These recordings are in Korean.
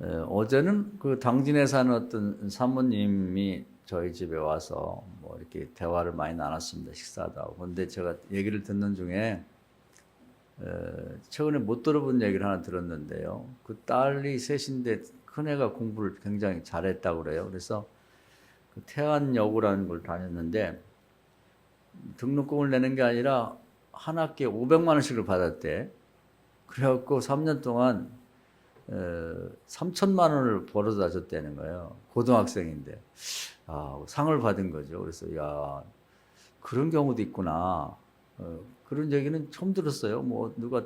어제는 그 당진에 사는 어떤 사모님이 저희 집에 와서 뭐 이렇게 대화를 많이 나눴습니다. 식사도 하고. 근데 제가 얘기를 듣는 중에 최근에 못 들어본 얘기를 하나 들었는데요. 그 딸이 셋인데 큰애가 공부를 굉장히 잘했다고 그래요. 그래서 그 태안여고라는 걸 다녔는데 등록금을 내는 게 아니라 한 학기에 500만 원씩을 받았대. 그래갖고 3년 동안 3천만 원을 벌어다 줬다는 거예요. 고등학생인데. 아, 상을 받은 거죠. 그래서, 야, 그런 경우도 있구나. 그런 얘기는 처음 들었어요. 뭐, 누가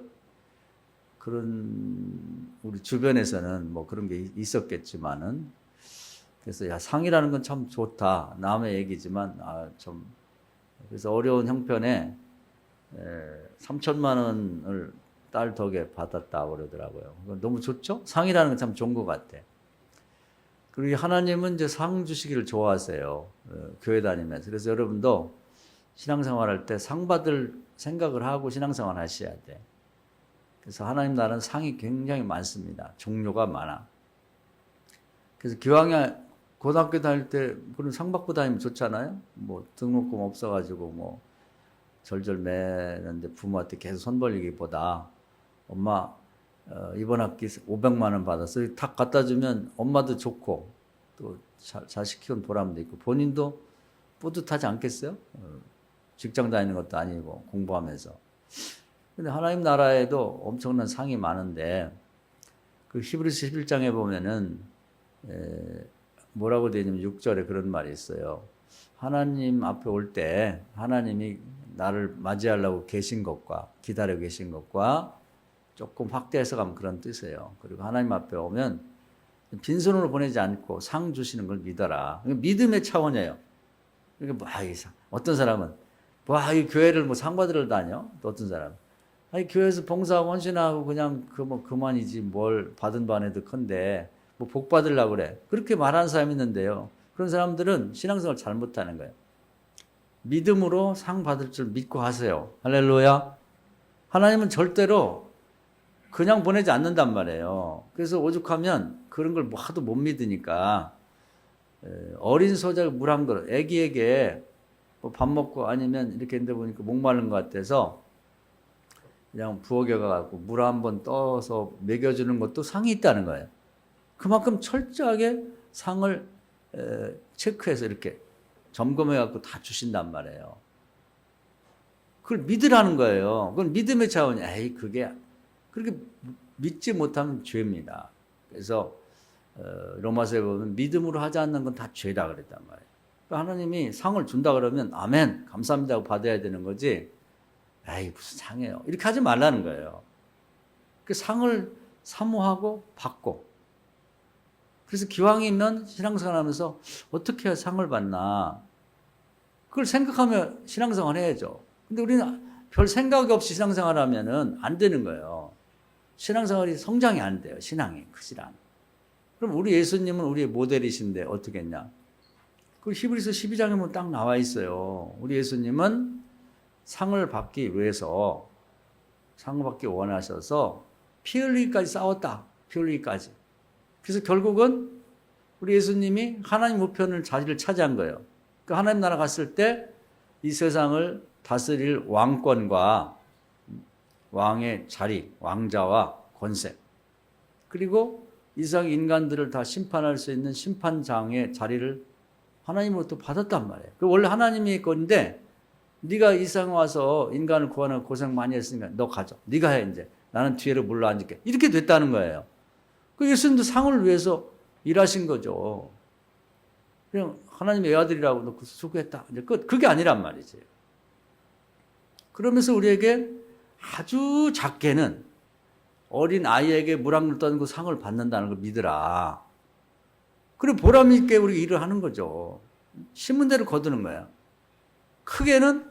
그런, 우리 주변에서는 뭐 그런 게 있었겠지만은. 그래서, 야, 상이라는 건 참 좋다. 남의 얘기지만, 좀. 그래서 어려운 형편에 3천만 원을 딸 덕에 받았다고 그러더라고요. 너무 좋죠? 상이라는 건 참 좋은 것 같아. 그리고 하나님은 이제 상 주시기를 좋아하세요. 교회 다니면서. 그래서 여러분도 신앙생활 할 때 상 받을 생각을 하고 신앙생활 하셔야 돼. 그래서 하나님 나라는 상이 굉장히 많습니다. 종류가 많아. 그래서 기왕에 고등학교 다닐 때 그런 상 받고 다니면 좋잖아요. 뭐 등록금 없어가지고 뭐 절절 매는데 부모한테 계속 손 벌리기보다 엄마 이번 학기 500만 원 받았어. 탁 갖다 주면 엄마도 좋고 또 자식 키운 보람도 있고 본인도 뿌듯하지 않겠어요? 직장 다니는 것도 아니고 공부하면서. 근데 하나님 나라에도 엄청난 상이 많은데 그 히브리서 11장에 보면은 뭐라고 되어 있냐면 6절에 그런 말이 있어요. 하나님 앞에 올 때 하나님이 나를 맞이하려고 계신 것과 기다려 계신 것과 조금 확대해서 가면 그런 뜻이에요. 그리고 하나님 앞에 오면 빈손으로 보내지 않고 상 주시는 걸 믿어라. 믿음의 차원이에요. 그러니까 어떤 사람은 이 교회를 뭐 상 받으러 다녀? 또 어떤 사람은 교회에서 봉사하고 헌신하고 그냥 그만이지 뭘 받은 바 안에도 큰데 뭐 복 받으려고 그래. 그렇게 말하는 사람이 있는데요. 그런 사람들은 신앙생활 잘못하는 거예요. 믿음으로 상 받을 줄 믿고 하세요. 할렐루야. 하나님은 절대로 그냥 보내지 않는단 말이에요. 그래서 오죽하면 그런 걸 하도 못 믿으니까 어린 소자가 물 한 그릇, 애기에게 밥 먹고 아니면 이렇게 했는데 보니까 목마른 것 같아서 그냥 부엌에 가갖고 물 한 번 떠서 먹여주는 것도 상이 있다는 거예요. 그만큼 철저하게 상을 체크해서 이렇게 점검해갖고 다 주신단 말이에요. 그걸 믿으라는 거예요. 그건 믿음의 차원이, 그게 그렇게 믿지 못하면 죄입니다. 그래서 로마서에 보면 믿음으로 하지 않는 건 다 죄다 그랬단 말이에요. 그러니까 하나님이 상을 준다 그러면 아멘, 감사합니다 하고 받아야 되는 거지. 무슨 상이에요. 이렇게 하지 말라는 거예요. 그 상을 사모하고 받고. 그래서 기왕이면 신앙생활 하면서 어떻게 해야 상을 받나. 그걸 생각하며 신앙생활 해야죠. 근데 우리는 별 생각이 없이 신앙생활 하면은 안 되는 거예요. 신앙생활이 성장이 안 돼요. 신앙이 크질 않아. 그럼 우리 예수님은 우리의 모델이신데 어떻게 했냐? 그 히브리서 12장에 보면 딱 나와 있어요. 우리 예수님은 상을 받기 위해서 상을 받기 원하셔서 피 흘리기까지 싸웠다. 피 흘리기까지. 그래서 결국은 우리 예수님이 하나님 우편을 자리를 차지한 거예요. 그 하나님 나라 갔을 때 이 세상을 다스릴 왕권과 왕의 자리, 왕자와 권세, 그리고 이 세상 인간들을 다 심판할 수 있는 심판장의 자리를 하나님으로부터 받았단 말이에요. 원래 하나님의 건데 네가 이 세상에 와서 인간을 구하는 고생 많이 했으니까 너 가져. 네가 해 이제. 나는 뒤에로 물러앉을게. 이렇게 됐다는 거예요. 그 예수님도 상을 위해서 일하신 거죠. 그냥 하나님의 아들이라고 놓고 수고했다. 이제 그게 아니란 말이지. 그러면서 우리에게 아주 작게는 어린 아이에게 물 한 그릇 떠는 상을 받는다는 걸 믿으라. 그리고 보람 있게 우리가 일을 하는 거죠. 신문 대로 거두는 거야. 크게는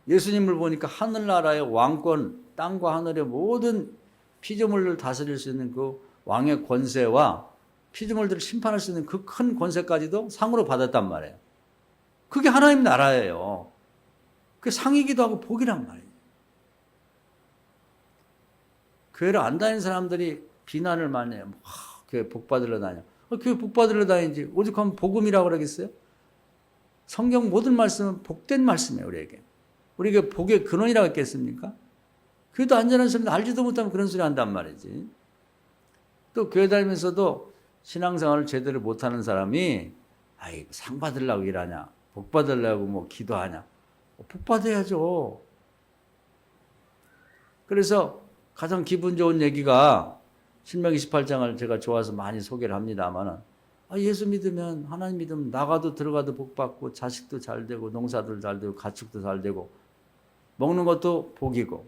예수님을 보니까 하늘나라의 왕권, 땅과 하늘의 모든 피조물을 다스릴 수 있는 그 왕의 권세와 피조물들을 심판할 수 있는 그 큰 권세까지도 상으로 받았단 말이에요. 그게 하나님 나라예요. 그게 상이기도 하고 복이란 말이에요. 교회를 안 다니는 사람들이 비난을 많이 해요. 교회 복 받으러 다녀. 교회 복 받으러 다니지. 오죽하면 복음이라고 그러겠어요? 성경 모든 말씀은 복된 말씀이에요, 우리에게. 우리에게 복의 근원이라고 했겠습니까? 교회도 안전한 사람들 알지도 못하면 그런 소리 한단 말이지. 또 교회 다니면서도 신앙생활을 제대로 못하는 사람이 아이 상 받으려고 일하냐, 복 받으려고 뭐 기도하냐. 복 받아야죠. 그래서 가장 기분 좋은 얘기가 신명기 18장을 제가 좋아서 많이 소개를 합니다만은 예수 믿으면 하나님 믿으면 나가도 들어가도 복 받고 자식도 잘 되고 농사도 잘 되고 가축도 잘 되고 먹는 것도 복이고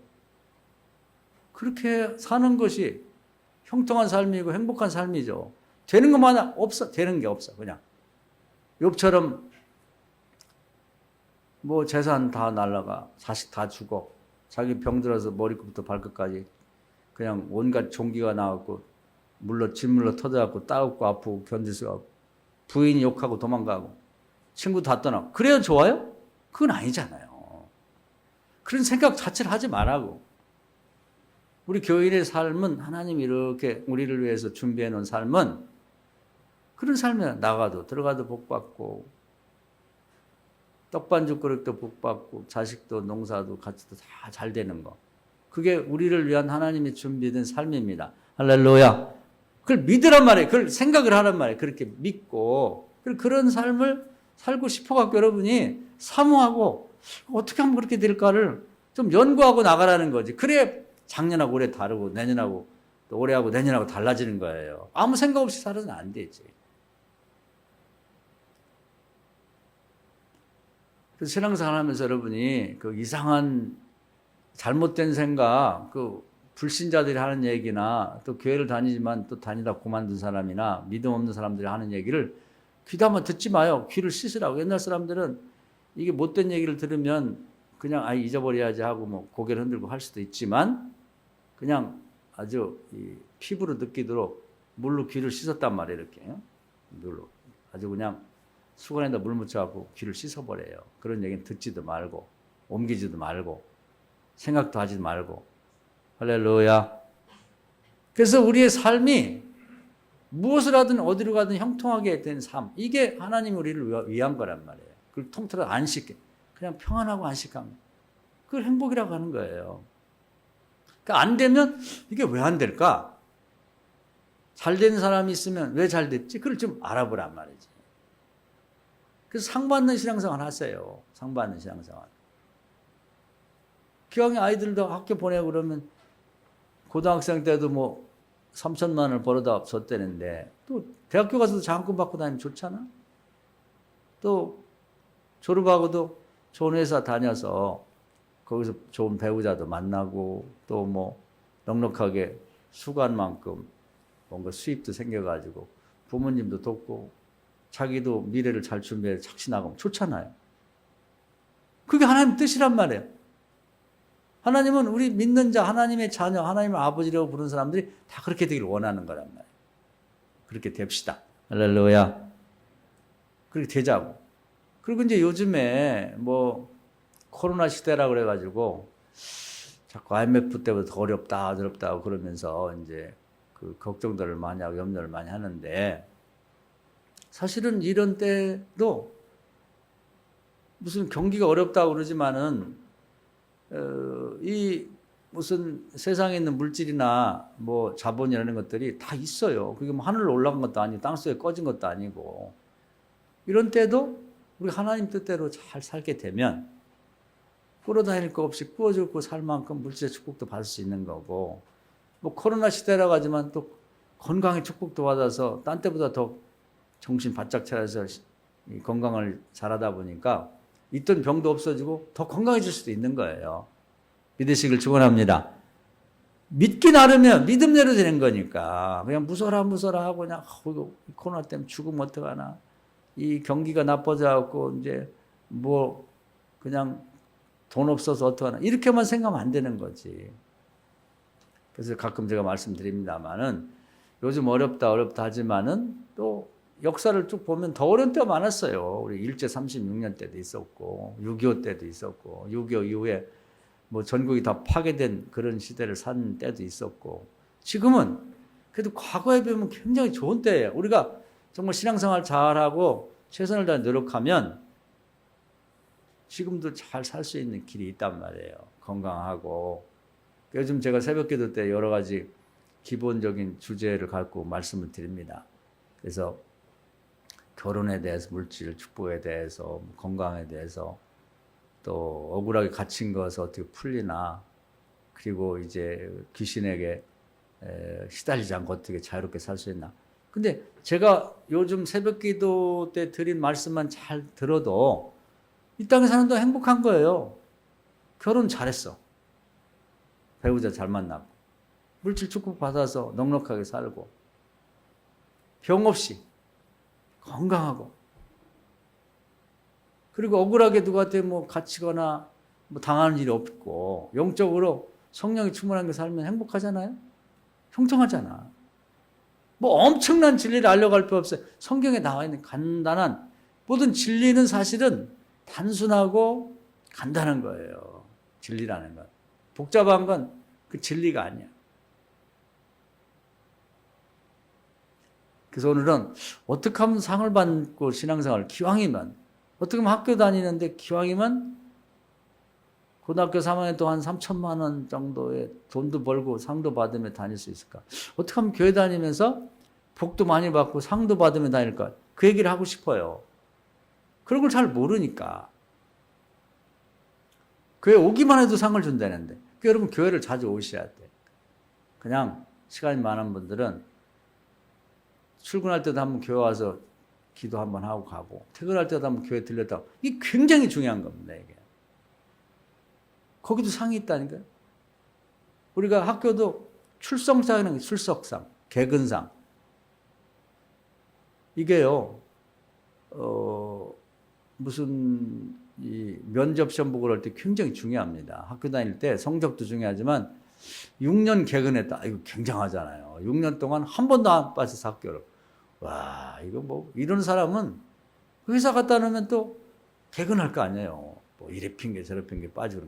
그렇게 사는 것이 형통한 삶이고 행복한 삶이죠. 되는 것만 없어. 되는 게 없어. 그냥 욥처럼 뭐 재산 다 날라가 자식 다 죽어 자기 병들어서 머리끝부터 발끝까지 그냥 온갖 종기가 나왔고 진물로 터져갖고 따갑고 아프고 견딜 수가 없고 부인이 욕하고 도망가고 친구 다 떠나고 그래야 좋아요? 그건 아니잖아요. 그런 생각 자체를 하지 말라고. 우리 교인의 삶은 하나님이 이렇게 우리를 위해서 준비해 놓은 삶은 그런 삶이야. 나가도 들어가도 복 받고 떡반죽 그릇도 복 받고 자식도 농사도 가축도 다 잘 되는 거. 그게 우리를 위한 하나님이 준비된 삶입니다. 할렐루야. 그걸 믿으란 말이에요. 그걸 생각을 하란 말이에요. 그렇게 믿고 그런 삶을 살고 싶어갖고 여러분이 사모하고 어떻게 하면 그렇게 될까를 좀 연구하고 나가라는 거지. 그래 작년하고 올해 다르고 내년하고 또 올해하고 내년하고 달라지는 거예요. 아무 생각 없이 살아서는 안 되지. 그래서 신앙생활 하면서 여러분이 그 이상한 잘못된 생각, 그 불신자들이 하는 얘기나 또 교회를 다니지만 또 다니다 그만둔 사람이나 믿음 없는 사람들이 하는 얘기를 귀담아 듣지 마요. 귀를 씻으라고. 옛날 사람들은 이게 못된 얘기를 들으면 그냥 잊어버려야지 하고 뭐 고개를 흔들고 할 수도 있지만 그냥 아주 피부로 느끼도록 물로 귀를 씻었단 말이에요. 이렇게 물로 아주 그냥 수건에다 물 묻혀갖고 귀를 씻어버려요. 그런 얘기는 듣지도 말고 옮기지도 말고 생각도 하지 말고. 할렐루야. 그래서 우리의 삶이 무엇을 하든 어디로 가든 형통하게 된 삶, 이게 하나님이 우리를 위한 거란 말이에요. 그걸 통틀어 안식해. 그냥 평안하고 안식한 거. 그걸 행복이라고 하는 거예요. 그러니까 안 되면 이게 왜 안 될까? 잘 된 사람이 있으면 왜 잘 됐지? 그걸 좀 알아보란 말이지. 그래서 상 받는 신앙생활 하세요. 상 받는 신앙생활. 기왕에 아이들도 학교 보내고 그러면 고등학생 때도 뭐 3천만 원을 벌어다 줬다는데 또 대학교 가서도 장학금 받고 다니면 좋잖아. 또 졸업하고도 좋은 회사 다녀서 거기서 좋은 배우자도 만나고 또 뭐 넉넉하게 수고한 만큼 뭔가 수입도 생겨가지고 부모님도 돕고 자기도 미래를 잘 준비해 착신하고 좋잖아요. 그게 하나님 뜻이란 말이에요. 하나님은 우리 믿는 자, 하나님의 자녀, 하나님의 아버지라고 부르는 사람들이 다 그렇게 되기를 원하는 거란 말이에요. 그렇게 됩시다. 할렐루야. 그렇게 되자고. 그리고 이제 요즘에 뭐 코로나 시대라 그래가지고 자꾸 IMF 때보다 더 어렵다 그러면서 이제 그 걱정들을 많이 하고 염려를 많이 하는데 사실은 이런 때도 무슨 경기가 어렵다고 그러지만은 이 무슨 세상에 있는 물질이나 뭐 자본이라는 것들이 다 있어요. 그게 뭐 하늘로 올라간 것도 아니고 땅속에 꺼진 것도 아니고 이런 때도 우리 하나님 뜻대로 잘 살게 되면 끌어다닐 거 없이 꾸어죽고 살 만큼 물질의 축복도 받을 수 있는 거고 뭐 코로나 시대라고 하지만 또 건강의 축복도 받아서 딴 때보다 더 정신 바짝 차려서 건강을 잘하다 보니까 있던 병도 없어지고 더 건강해질 수도 있는 거예요. 믿으시길 축원합니다. 믿기 나름이면 믿음대로 되는 거니까 그냥 무서라 하고 그냥 코로나 때문에 죽으면 어떡하나 이 경기가 나빠져갖고 이제 뭐 그냥 돈 없어서 어떡하나 이렇게만 생각하면 안 되는 거지. 그래서 가끔 제가 말씀드립니다만은 요즘 어렵다 하지만은 또 역사를 쭉 보면 더 어려운 때가 많았어요. 우리 일제 36년 때도 있었고 6.25 때도 있었고 6.25 이후에 뭐 전국이 다 파괴된 그런 시대를 산 때도 있었고 지금은 그래도 과거에 비하면 굉장히 좋은 때예요. 우리가 정말 신앙생활 잘하고 최선을 다해 노력하면 지금도 잘 살 수 있는 길이 있단 말이에요. 건강하고. 요즘 제가 새벽기도 때 여러 가지 기본적인 주제를 갖고 말씀을 드립니다. 그래서 결혼에 대해서, 물질 축복에 대해서, 건강에 대해서, 또 억울하게 갇힌 것을 어떻게 풀리나, 그리고 이제 귀신에게 시달리지 않고 어떻게 자유롭게 살 수 있나. 근데 제가 요즘 새벽기도 때 드린 말씀만 잘 들어도 이 땅에 사는 동안 행복한 거예요. 결혼 잘했어. 배우자 잘 만나고, 물질 축복 받아서 넉넉하게 살고, 병 없이 건강하고, 그리고 억울하게 누구한테 뭐 갇히거나 뭐 당하는 일이 없고, 영적으로 성령이 충만한 게 살면 행복하잖아요? 형통하잖아. 뭐 엄청난 진리를 알려갈 필요 없어요. 성경에 나와 있는 간단한 모든 진리는 사실은 단순하고 간단한 거예요. 진리라는 건. 복잡한 건 그 진리가 아니야. 그래서 오늘은 어떻게 하면 상을 받고 신앙생활, 기왕이면, 어떻게 하면 학교 다니는데 기왕이면 고등학교 3학년 동안 3천만 원 정도의 돈도 벌고 상도 받으며 다닐 수 있을까? 어떻게 하면 교회 다니면서 복도 많이 받고 상도 받으며 다닐까? 그 얘기를 하고 싶어요. 그런 걸 잘 모르니까. 교회 오기만 해도 상을 준다는데. 그러니까 여러분 교회를 자주 오셔야 돼. 그냥 시간이 많은 분들은 출근할 때도 한번 교회 와서 기도 한번 하고 가고, 퇴근할 때도 한번 교회 들렸다. 이게 굉장히 중요한 겁니다, 이게. 거기도 상이 있다니까요. 우리가 학교도 출석상이라는 게 출석상, 개근상. 이게요, 무슨 이 면접 시험 보고 그럴 때 굉장히 중요합니다. 학교 다닐 때 성적도 중요하지만 6년 개근했다. 이거 굉장하잖아요. 6년 동안 한 번도 안 빠져서 학교를. 와, 이거 뭐 이런 사람은 회사 갔다 오면 또 개근할 거 아니에요. 뭐 이래 핑계 저래 핑계 빠지고.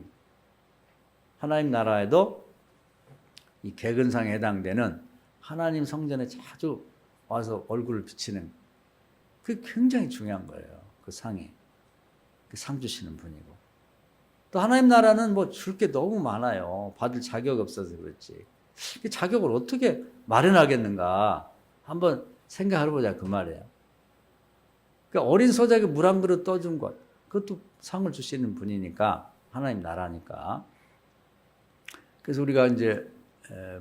하나님 나라에도 이 개근상에 해당되는 하나님 성전에 자주 와서 얼굴을 비치는, 그게 굉장히 중요한 거예요. 그 상이. 그 상 주시는 분이고. 또 하나님 나라는 뭐 줄 게 너무 많아요. 받을 자격이 없어서 그렇지. 그 자격을 어떻게 마련하겠는가 한번 생각해 보자 그 말이에요. 그러니까 어린 소작에 물 한 그릇 떠준 것, 그것도 상을 주시는 분이니까, 하나님 나라니까. 그래서 우리가 이제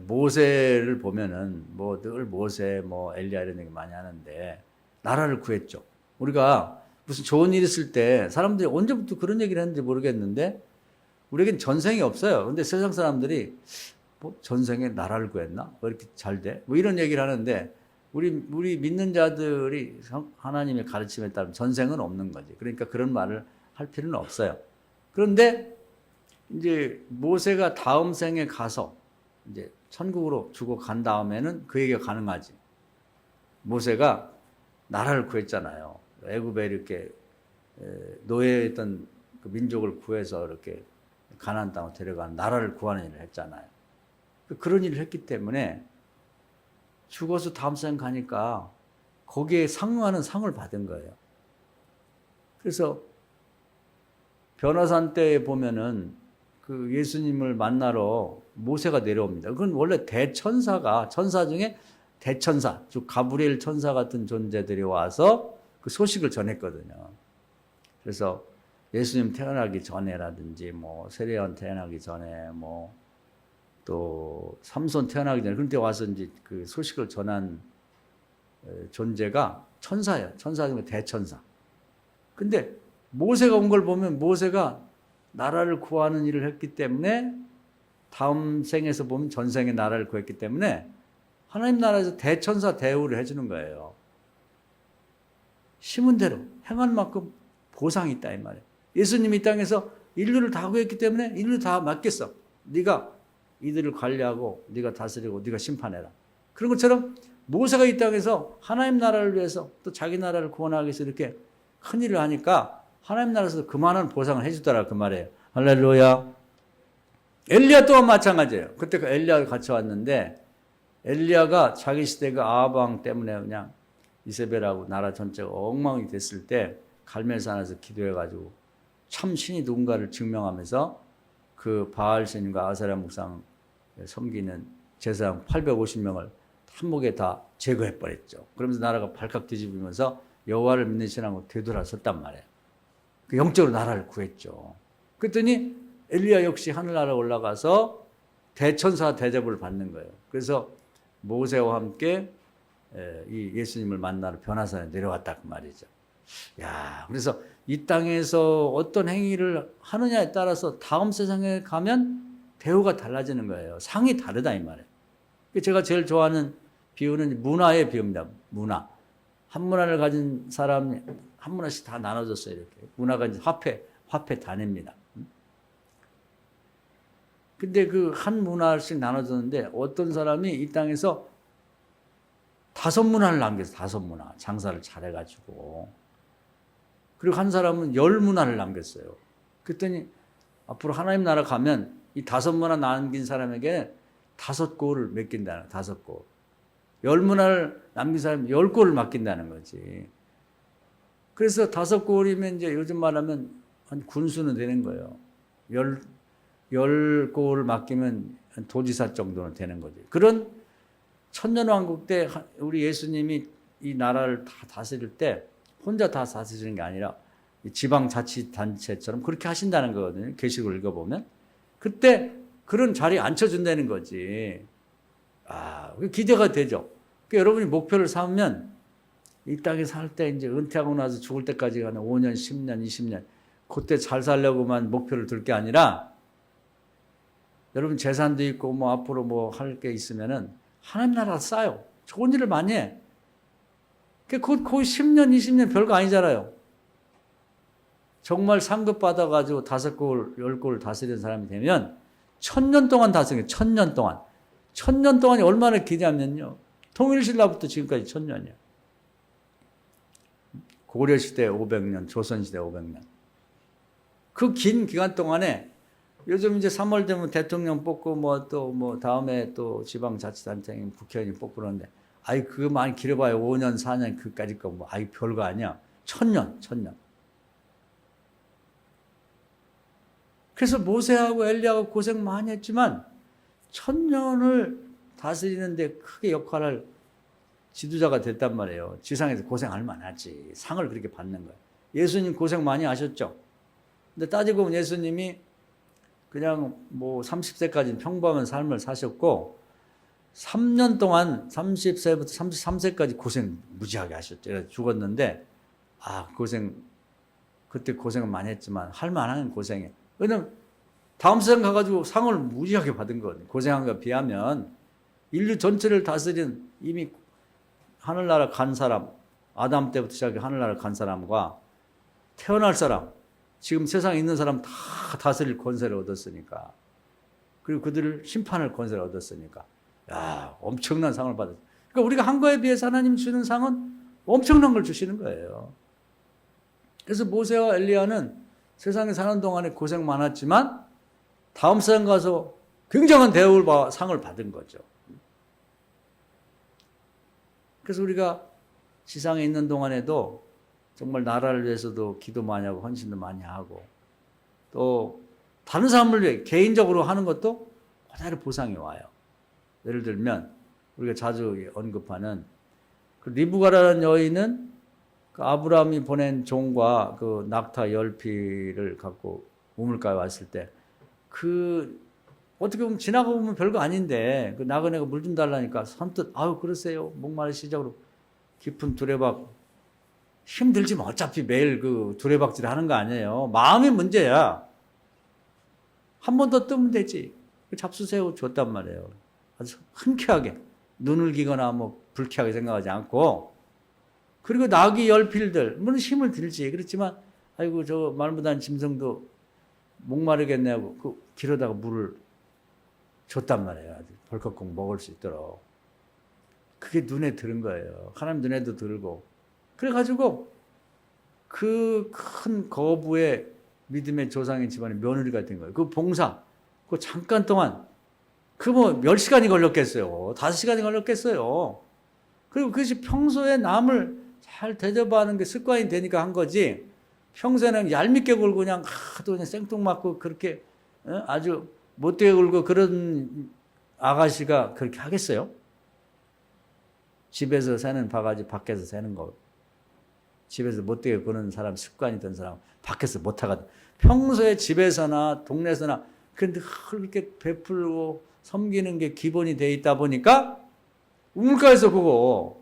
모세를 보면은 뭐 늘 모세, 뭐 엘리야 이런 얘기 많이 하는데 나라를 구했죠. 우리가 무슨 좋은 일 있을 때 사람들이 언제부터 그런 얘기를 했는지 모르겠는데 우리에겐 전생이 없어요. 근데 세상 사람들이 뭐 전생에 나라를 구했나? 왜 이렇게 잘 돼? 뭐 이런 얘기를 하는데 우리 믿는 자들이 하나님의 가르침에 따르면 전생은 없는 거지. 그러니까 그런 말을 할 필요는 없어요. 그런데 이제 모세가 다음 생에 가서 이제 천국으로 주고 간 다음에는 그 얘기가 가능하지. 모세가 나라를 구했잖아요. 애굽에 이렇게 노예했던 그 민족을 구해서 이렇게 가나안 땅으로 데려가는 나라를 구하는 일을 했잖아요. 그런 일을 했기 때문에 죽어서 다음 생 가니까 거기에 상응하는 상을 받은 거예요. 그래서 변화산 때에 보면은 그 예수님을 만나러 모세가 내려옵니다. 그건 원래 대천사가, 천사 중에 대천사, 즉 가브리엘 천사 같은 존재들이 와서 그 소식을 전했거든요. 그래서 예수님 태어나기 전에라든지 뭐 세례요한 태어나기 전에 뭐 또 삼손 태어나기 전에 그런 때 와서 이제 그 소식을 전한 존재가 천사예요. 천사 중에 대천사. 근데 모세가 온 걸 보면 모세가 나라를 구하는 일을 했기 때문에 다음 생에서 보면 전생에 나라를 구했기 때문에 하나님 나라에서 대천사 대우를 해주는 거예요. 심은 대로 행한 만큼 보상이 있다 이 말이에요. 예수님이 이 땅에서 인류를 다 구했기 때문에 인류 다 맡겼어. 네가 이들을 관리하고 네가 다스리고 네가 심판해라. 그런 것처럼 모세가 이 땅에서 하나님 나라를 위해서 또 자기 나라를 구원하기 위해서 이렇게 큰 일을 하니까 하나님 나라에서 그만한 보상을 해주더라 그 말이에요. 할렐루야. 엘리야 또한 마찬가지예요. 그때 그 엘리야가 같이 왔는데 엘리야가 자기 시대가 아합 왕 때문에 그냥 이세벨하고 나라 전체가 엉망이 됐을 때 갈멜산에서 기도해가지고 참 신이 누군가를 증명하면서 그 바알 신과 아세라 목상 섬기는 제사장 850명을 한 목에 다 제거해버렸죠. 그러면서 나라가 발칵 뒤집으면서 여호와를 믿는 신앙으로 되돌아섰단 말이에요. 그 영적으로 나라를 구했죠. 그랬더니 엘리야 역시 하늘나라에 올라가서 대천사 대접을 받는 거예요. 그래서 모세와 함께 이 예수님을 만나러 변화산에 내려왔다 그 말이죠. 야, 그래서 이 땅에서 어떤 행위를 하느냐에 따라서 다음 세상에 가면 대우가 달라지는 거예요. 상이 다르다 이 말이에요. 제가 제일 좋아하는 비유는 문화의 비유입니다. 문화. 한 문화를 가진 사람이 한 문화씩 다 나눠졌어요. 이렇게. 문화가 이제 화폐 단위입니다. 근데 그 한 문화씩 나눠졌는데 어떤 사람이 이 땅에서 5문화를 남겼어요. 5문화. 장사를 잘해가지고. 그리고 한 사람은 10문화를 남겼어요. 그랬더니 앞으로 하나님 나라 가면 이 5문화 남긴 사람에게 5골을 맡긴다는, 5골. 10문화를 남긴 사람이 10골을 맡긴다는 거지. 그래서 5골이면 이제 요즘 말하면 한 군수는 되는 거예요. 10골을 맡기면 도지사 정도는 되는 거지. 그런 천년왕국 때 우리 예수님이 이 나라를 다 다스릴 때 혼자 다 다스리는 게 아니라 지방자치단체처럼 그렇게 하신다는 거거든요. 계시록을 읽어보면. 그때 그런 자리에 앉혀준다는 거지. 기대가 되죠. 그러니까 여러분이 목표를 삼으면 이 땅에 살 때 이제 은퇴하고 나서 죽을 때까지 한 5년, 10년, 20년 그때 잘 살려고만 목표를 둘 게 아니라 여러분 재산도 있고 뭐 앞으로 뭐 할 게 있으면은 하나님 나라 쌓여. 좋은 일을 많이 해. 거의 10년, 20년 별거 아니잖아요. 정말 상급 받아가지고 5골, 10골을 다스리는 사람이 되면 1000년 동안 다스려요. 1000년 동안. 1000년 동안이 얼마나 기냐면요. 통일신라부터 지금까지 1000년이에요. 고려시대 500년, 조선시대 500년. 그 긴 기간 동안에 요즘 이제 3월 되면 대통령 뽑고 또 다음에 또 지방자치단체장 국회의원 뽑고 그러는데 그거 많이 길어봐요. 5년, 4년 그까짓 거 별거 아니야. 1000년. 그래서 모세하고 엘리야가 고생 많이 했지만 1000년을 다스리는데 크게 역할을 지도자가 됐단 말이에요. 지상에서 고생할 만하지. 상을 그렇게 받는 거예요. 예수님 고생 많이 하셨죠. 근데 따지고 보면 예수님이 그냥 30세까지는 평범한 삶을 사셨고 3년 동안 30세부터 33세까지 고생 무지하게 하셨죠. 그래서 죽었는데 그때 고생은 많이 했지만 할 만한 고생이에요. 왜냐면 다음 세상 가가지고 상을 무지하게 받은 거거든요. 고생한 거에 비하면 인류 전체를 다스린 이미 하늘나라 간 사람, 아담 때부터 시작해 하늘나라 간 사람과 태어날 사람, 지금 세상에 있는 사람 다 다스릴 권세를 얻었으니까. 그리고 그들을 심판할 권세를 얻었으니까. 엄청난 상을 받았어요. 그러니까 우리가 한 거에 비해서 하나님 주는 상은 엄청난 걸 주시는 거예요. 그래서 모세와 엘리야는 세상에 사는 동안에 고생 많았지만 다음 세상 가서 굉장한 대우를 상을 받은 거죠. 그래서 우리가 지상에 있는 동안에도 정말 나라를 위해서도 기도 많이 하고 헌신도 많이 하고 또 다른 사람을 위해 개인적으로 하는 것도 그대로 보상이 와요. 예를 들면 우리가 자주 언급하는 그 리브가라는 여인은 그 아브라함이 보낸 종과 그 낙타 10피를 갖고 우물가에 왔을 때 어떻게 보면 지나가 보면 별거 아닌데 그 나그네가 물 좀 달라니까 선뜻 그러세요. 목마르시죠. 깊은 두레박 힘들지만 어차피 매일 그 두레박질 하는 거 아니에요. 마음의 문제야. 한 번 더 뜨면 되지. 잡수새우 줬단 말이에요. 아주 흔쾌하게 눈을 기거나 불쾌하게 생각하지 않고 그리고 나귀 10필들 물론 힘을 들지. 그렇지만 저 말 못하는 짐승도 목마르겠네 하고 그 길어다가 물을 줬단 말이에요. 벌컥 먹을 수 있도록. 그게 눈에 들은 거예요. 하나님 눈에도 들고. 그래가지고 그 큰 거부의 믿음의 조상의 집안의 며느리가 된 거예요. 그 봉사, 그 잠깐 동안 그 뭐 몇 시간이 걸렸겠어요. 5시간이 걸렸겠어요. 그리고 그것이 평소에 남을 잘 대접하는 게 습관이 되니까 한 거지. 평소에는 얄밉게 굴고 그냥 하도 그냥 생뚱맞고 그렇게 아주 못되게 굴고 그런 아가씨가 그렇게 하겠어요? 집에서 새는 바가지 밖에서 새는 거. 집에서 못되게 구는 사람, 습관이 든 사람 밖에서 못하거든. 평소에 집에서나 동네에서나 근데 그렇게 베풀고 섬기는 게 기본이 돼 있다 보니까 우물가에서 그거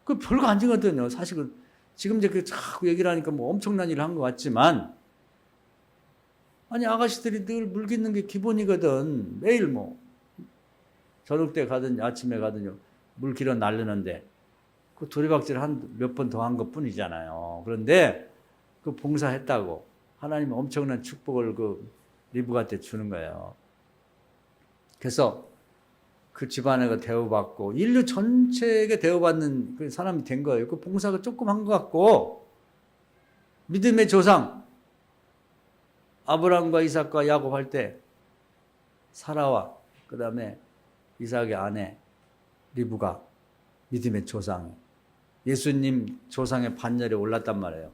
그 별거 아니거든요. 사실은 지금 이제 그 자꾸 얘기를 하니까 뭐 엄청난 일을 한 것 같지만 아니 아가씨들이 늘 물 깃는 게 기본이거든. 매일 뭐 저녁 때 가든 아침에 가든요 물 길어 날르는데 그 두리박질 한 몇 번 더 한 것 뿐이잖아요. 그런데 그 봉사했다고 하나님은 엄청난 축복을 그 리브가한테 주는 거예요. 그래서 그 집안에 그 대우받고 인류 전체에게 대우받는 그 사람이 된 거예요. 그 봉사가 조금 한 것 같고 믿음의 조상 아브라함과 이삭과 야곱 할 때 사라와 그 다음에 이삭의 아내 리브가 믿음의 조상 예수님 조상의 반열에 올랐단 말이에요.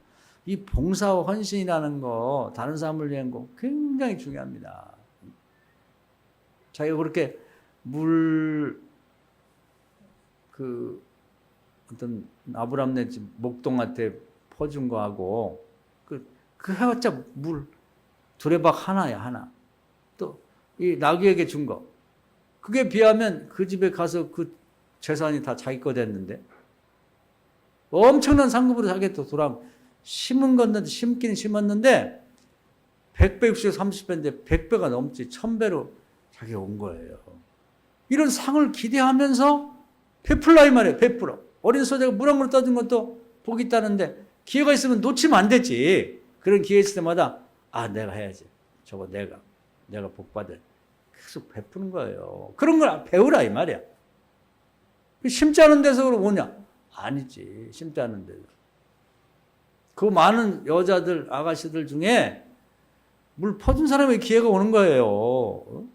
이 봉사와 헌신이라는 거 다른 사람을 위한 거 굉장히 중요합니다. 자기가 그렇게 어떤 아브라함네 집 목동한테 퍼준 거하고 그 해봤자 물 두레박 하나야 하나. 또 이 나귀에게 준 거. 그게 비하면 그 집에 가서 그 재산이 다 자기 거 됐는데 엄청난 상급으로 자기가 또 심은 건데 심기는 심었는데 100배, 60배, 30배인데 100배가 넘지 1000배로 자기가 온 거예요. 이런 상을 기대하면서 베풀라 이 말이에요. 베풀어. 어린 소자가 물 한 그릇 떠준 것도 복이 있다는데 기회가 있으면 놓치면 안 되지. 그런 기회 있을 때마다 내가 해야지. 저거 내가 복 받을. 계속 베푸는 거예요. 그런 걸 배우라 이 말이야. 심지 않은 데서 오냐? 아니지. 심지 않은 데서. 그 많은 여자들, 아가씨들 중에 물 퍼준 사람의 기회가 오는 거예요.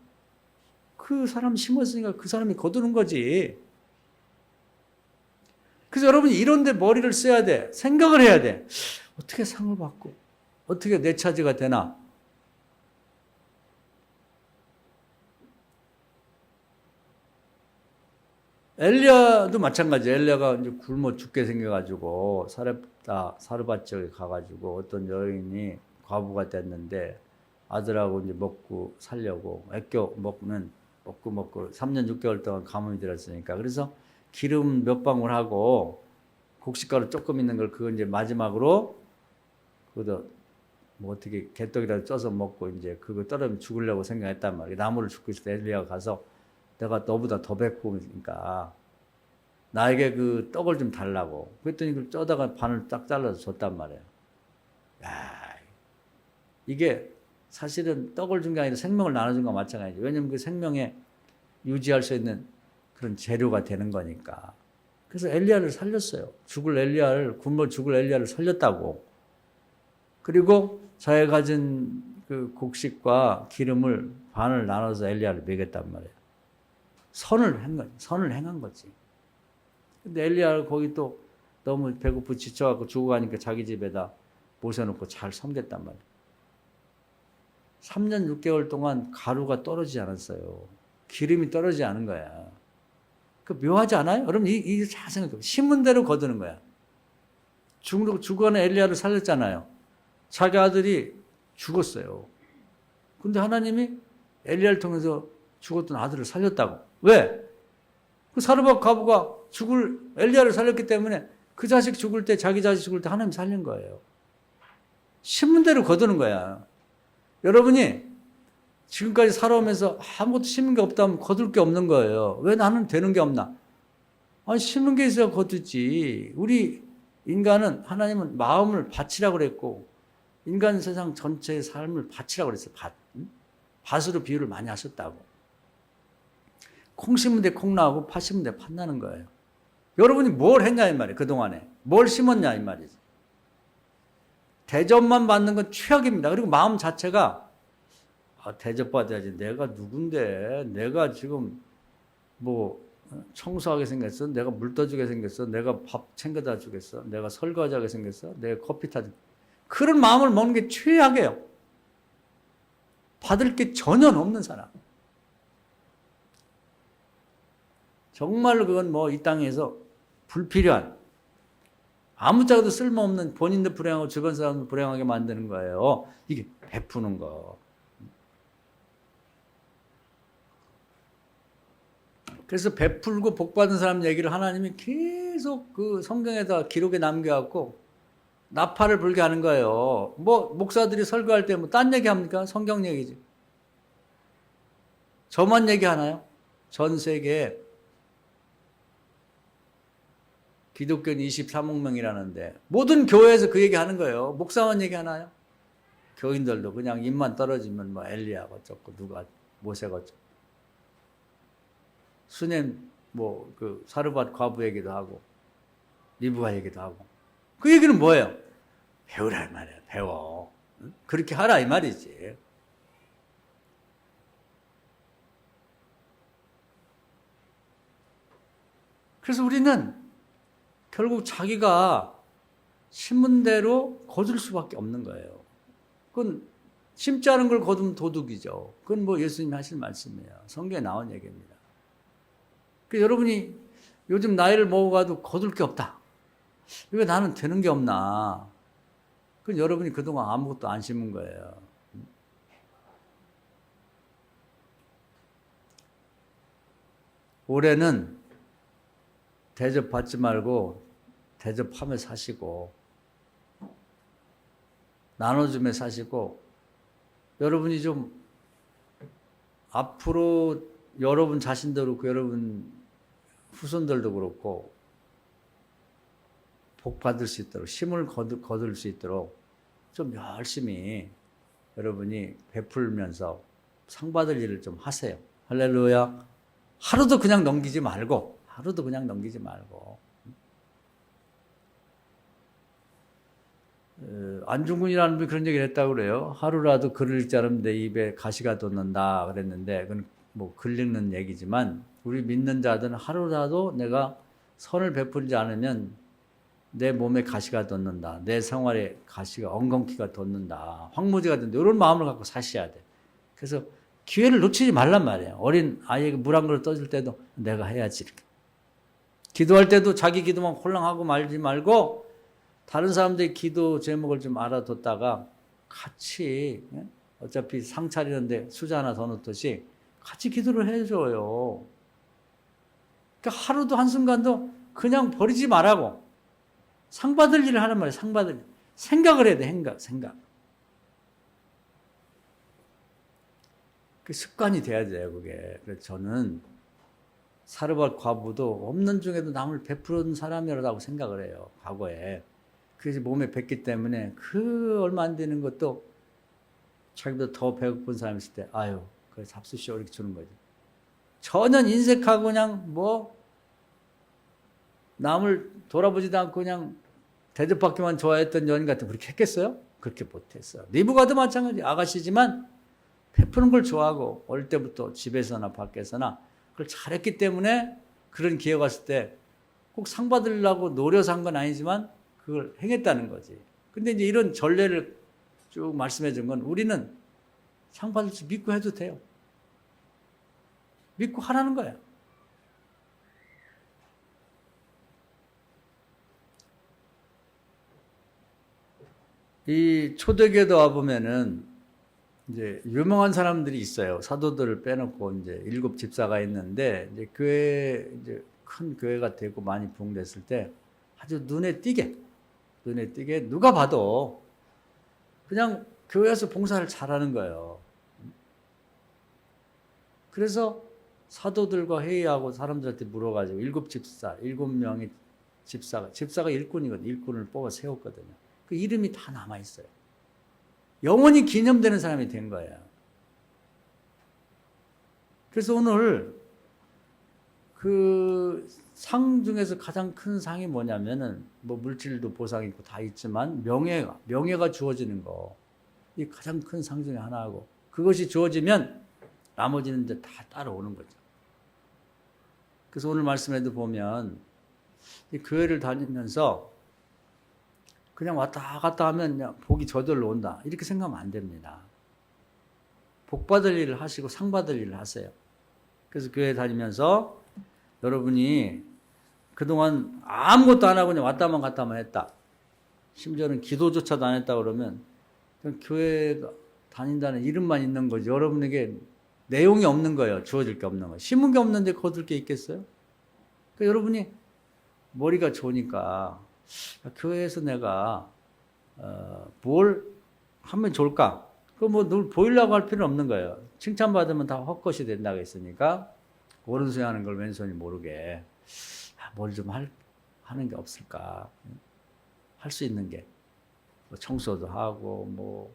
그 사람 심었으니까 그 사람이 거두는 거지. 그래서 여러분이 이런 데 머리를 써야 돼. 생각을 해야 돼. 어떻게 상을 받고 어떻게 내 차지가 되나. 엘리야도 마찬가지예요. 엘리야가 이제 굶어 죽게 생겨가지고 사르밧 지역에 가가지고 어떤 여인이 과부가 됐는데 아들하고 이제 먹고 살려고 애껴 먹고 3년 6개월 동안 가뭄이 들었으니까 그래서 기름 몇 방울 하고 곡식가루 조금 있는 걸 그거 이제 마지막으로 그거 뭐 어떻게 개떡이라도 쪄서 먹고 이제 그거 떨어지면 죽으려고 생각했단 말이에요. 나무를 죽고 있을 때 엘리야가 가서 내가 너보다 더 배고프니까 나에게 그 떡을 좀 달라고. 그랬더니 그걸 쪄다가 반을 딱 잘라서 줬단 말이에요. 야, 이게 사실은 떡을 준 게 아니라 생명을 나눠준 거와 마찬가지죠. 왜냐면 그 생명에 유지할 수 있는 그런 재료가 되는 거니까. 그래서 엘리야를 살렸어요. 굶어 죽을 엘리야를 살렸다고. 그리고 자기가 가진 그 곡식과 기름을 반을 나눠서 엘리야를 먹였단 말이에요. 선을 행한 거지. 근데 엘리야를 거기 또 너무 배고프 지쳐갖고 죽어가니까 자기 집에다 모셔놓고 잘 섬겼단 말이에요. 3년 6개월 동안 가루가 떨어지지 않았어요. 기름이 떨어지지 않은 거야. 그 묘하지 않아요? 여러분 이 잘 생각해요. 심은 대로 거두는 거야. 죽어가는 엘리야를 살렸잖아요. 자기 아들이 죽었어요. 근데 하나님이 엘리야를 통해서 죽었던 아들을 살렸다고. 왜? 그 사르밧 과부가 엘리야를 살렸기 때문에 그 자식 죽을 때 자기 자식 죽을 때 하나님 살린 거예요. 심은 대로 거두는 거야. 여러분이 지금까지 살아오면서 아무것도 심은 게 없다면 거둘 게 없는 거예요. 왜 나는 되는 게 없나? 심은 게 있어야 거두지. 우리 인간은 하나님은 마음을 바치라고 그랬고 인간 세상 전체의 삶을 바치라고 그랬어요. 밭으로 비유를 많이 하셨다고. 콩 심은 데 콩 나오고 팥 심은 데 팥 나는 거예요. 여러분이 뭘 했냐 이 말이에요. 그동안에. 뭘 심었냐 이 말이죠. 대접만 받는 건 최악입니다. 그리고 마음 자체가 대접받아야지. 내가 누군데? 내가 지금 뭐 청소하게 생겼어? 내가 물 떠주게 생겼어? 내가 밥 챙겨다 주겠어? 내가 설거지하게 생겼어? 내가 커피 타주 그런 마음을 먹는 게 최악이에요. 받을 게 전혀 없는 사람. 정말로 그건 뭐 이 땅에서 불필요한 아무짝에도 쓸모없는 본인도 불행하고 주변 사람도 불행하게 만드는 거예요. 이게 베푸는 거. 그래서 베풀고 복받은 사람 얘기를 하나님이 계속 그 성경에다 기록에 남겨갖고 나팔을 불게 하는 거예요. 뭐 목사들이 설교할 때 뭐 딴 얘기 합니까? 성경 얘기지. 저만 얘기하나요? 전 세계에 기독교는 23억 명이라는데 모든 교회에서 그 얘기 하는 거예요. 목사만 얘기하나요? 교인들도 그냥 입만 떨어지면 뭐 엘리야가 어쩌고 누가 모세가 어쩌고 수넴 뭐 그 사르밧 과부 얘기도 하고 리브가 얘기도 하고 그 얘기는 뭐예요? 배우라 이 말이야. 배워. 그렇게 하라 이 말이지. 그래서 우리는 결국 자기가 심은 대로 거둘 수밖에 없는 거예요. 그건 심지 않은 걸 거두면 도둑이죠. 그건 뭐 예수님이 하신 말씀이에요. 성경에 나온 얘기입니다. 그러니까 여러분이 요즘 나이를 먹어가도 거둘 게 없다. 왜 나는 되는 게 없나. 그건 여러분이 그동안 아무것도 안 심은 거예요. 올해는 대접받지 말고 대접하며 사시고 나눠주며 사시고 여러분이 좀 앞으로 여러분 자신도 그렇고 여러분 후손들도 그렇고 복 받을 수 있도록 힘을 거둘 수 있도록 좀 열심히 여러분이 베풀면서 상 받을 일을 좀 하세요. 할렐루야. 하루도 그냥 넘기지 말고 안중근이라는 분이 그런 얘기를 했다고 그래요. 하루라도 글을 읽지 않으면 내 입에 가시가 돋는다 그랬는데 그건 뭐 글 읽는 얘기지만 우리 믿는 자들은 하루라도 내가 선을 베풀지 않으면 내 몸에 가시가 돋는다. 내 생활에 가시가 엉겅퀴가 돋는다. 황무지가 돋는다. 이런 마음을 갖고 사셔야 돼. 그래서 기회를 놓치지 말란 말이에요. 어린 아이에게 물 한 그릇 떠줄 때도 내가 해야지. 이렇게. 기도할 때도 자기 기도만 홀랑하고 말지 말고 다른 사람들의 기도 제목을 좀 알아뒀다가 같이 어차피 상 차리는데 수저 하나 더 넣듯이 같이 기도를 해줘요. 그러니까 하루도 한순간도 그냥 버리지 말라고. 상 받을 일을 하는 말이에요. 상 받을 일. 생각을 해야 돼. 생각. 그 습관이 돼야 돼요. 그게. 그래서 저는 사르밧 과부도 없는 중에도 남을 베푸는 사람이라고 생각을 해요. 과거에. 그래서 몸에 뱉기 때문에 그 얼마 안 되는 것도 자기보다 더 배고픈 사람이 있을 때 아유 그래 잡수시오 이렇게 주는 거죠. 전혀 인색하고 그냥 뭐 남을 돌아보지도 않고 그냥 대접받기만 좋아했던 연인 같은 그렇게 했겠어요? 그렇게 못했어요. 리브가도 마찬가지. 아가씨지만 베푸는 걸 좋아하고 어릴 때부터 집에서나 밖에서나 그걸 잘했기 때문에 그런 기회가 왔을 때 꼭 상 받으려고 노려서 한 건 아니지만 그걸 행했다는 거지. 근데 이제 이런 전례를 쭉 말씀해 준 건 우리는 상 받을 수 믿고 해도 돼요. 믿고 하라는 거야. 이 초대교회도 와보면은 이제 유명한 사람들이 있어요. 사도들을 빼놓고 이제 7 집사가 있는데 이제 이제 큰 교회가 되고 많이 부흥됐을 때 아주 눈에 띄게 누가 봐도 그냥 교회에서 봉사를 잘하는 거예요. 그래서 사도들과 회의하고 사람들한테 물어가지고 7명의 집사가 일꾼이거든요. 일꾼을 뽑아 세웠거든요. 그 이름이 다 남아있어요. 영원히 기념되는 사람이 된 거예요. 그래서 오늘 그 상 중에서 가장 큰 상이 뭐냐면은 뭐 물질도 보상 있고 다 있지만 명예가 주어지는 거. 이 가장 큰 상 중에 하나고 그것이 주어지면 나머지는 이제 다 따라오는 거죠. 그래서 오늘 말씀에도 보면 이 교회를 다니면서 그냥 왔다 갔다 하면 그냥 복이 저절로 온다. 이렇게 생각하면 안 됩니다. 복 받을 일을 하시고 상 받을 일을 하세요. 그래서 교회 다니면서 여러분이 그동안 아무것도 안 하고 그냥 왔다만 갔다만 했다. 심지어는 기도조차도 안 했다 그러면 그냥 교회 다닌다는 이름만 있는 거지. 여러분에게 내용이 없는 거예요. 주어질 게 없는 거예요. 심은 게 없는데 거둘 게 있겠어요? 그러니까 여러분이 머리가 좋으니까 교회에서 내가 뭘 하면 좋을까? 그거 뭐 늘 보이려고 할 필요는 없는 거예요. 칭찬받으면 다 헛것이 된다고 했으니까 오른손이 하는 걸 왼손이 모르게 뭘 좀 하는 게 없을까? 할 수 있는 게 뭐 청소도 하고 뭐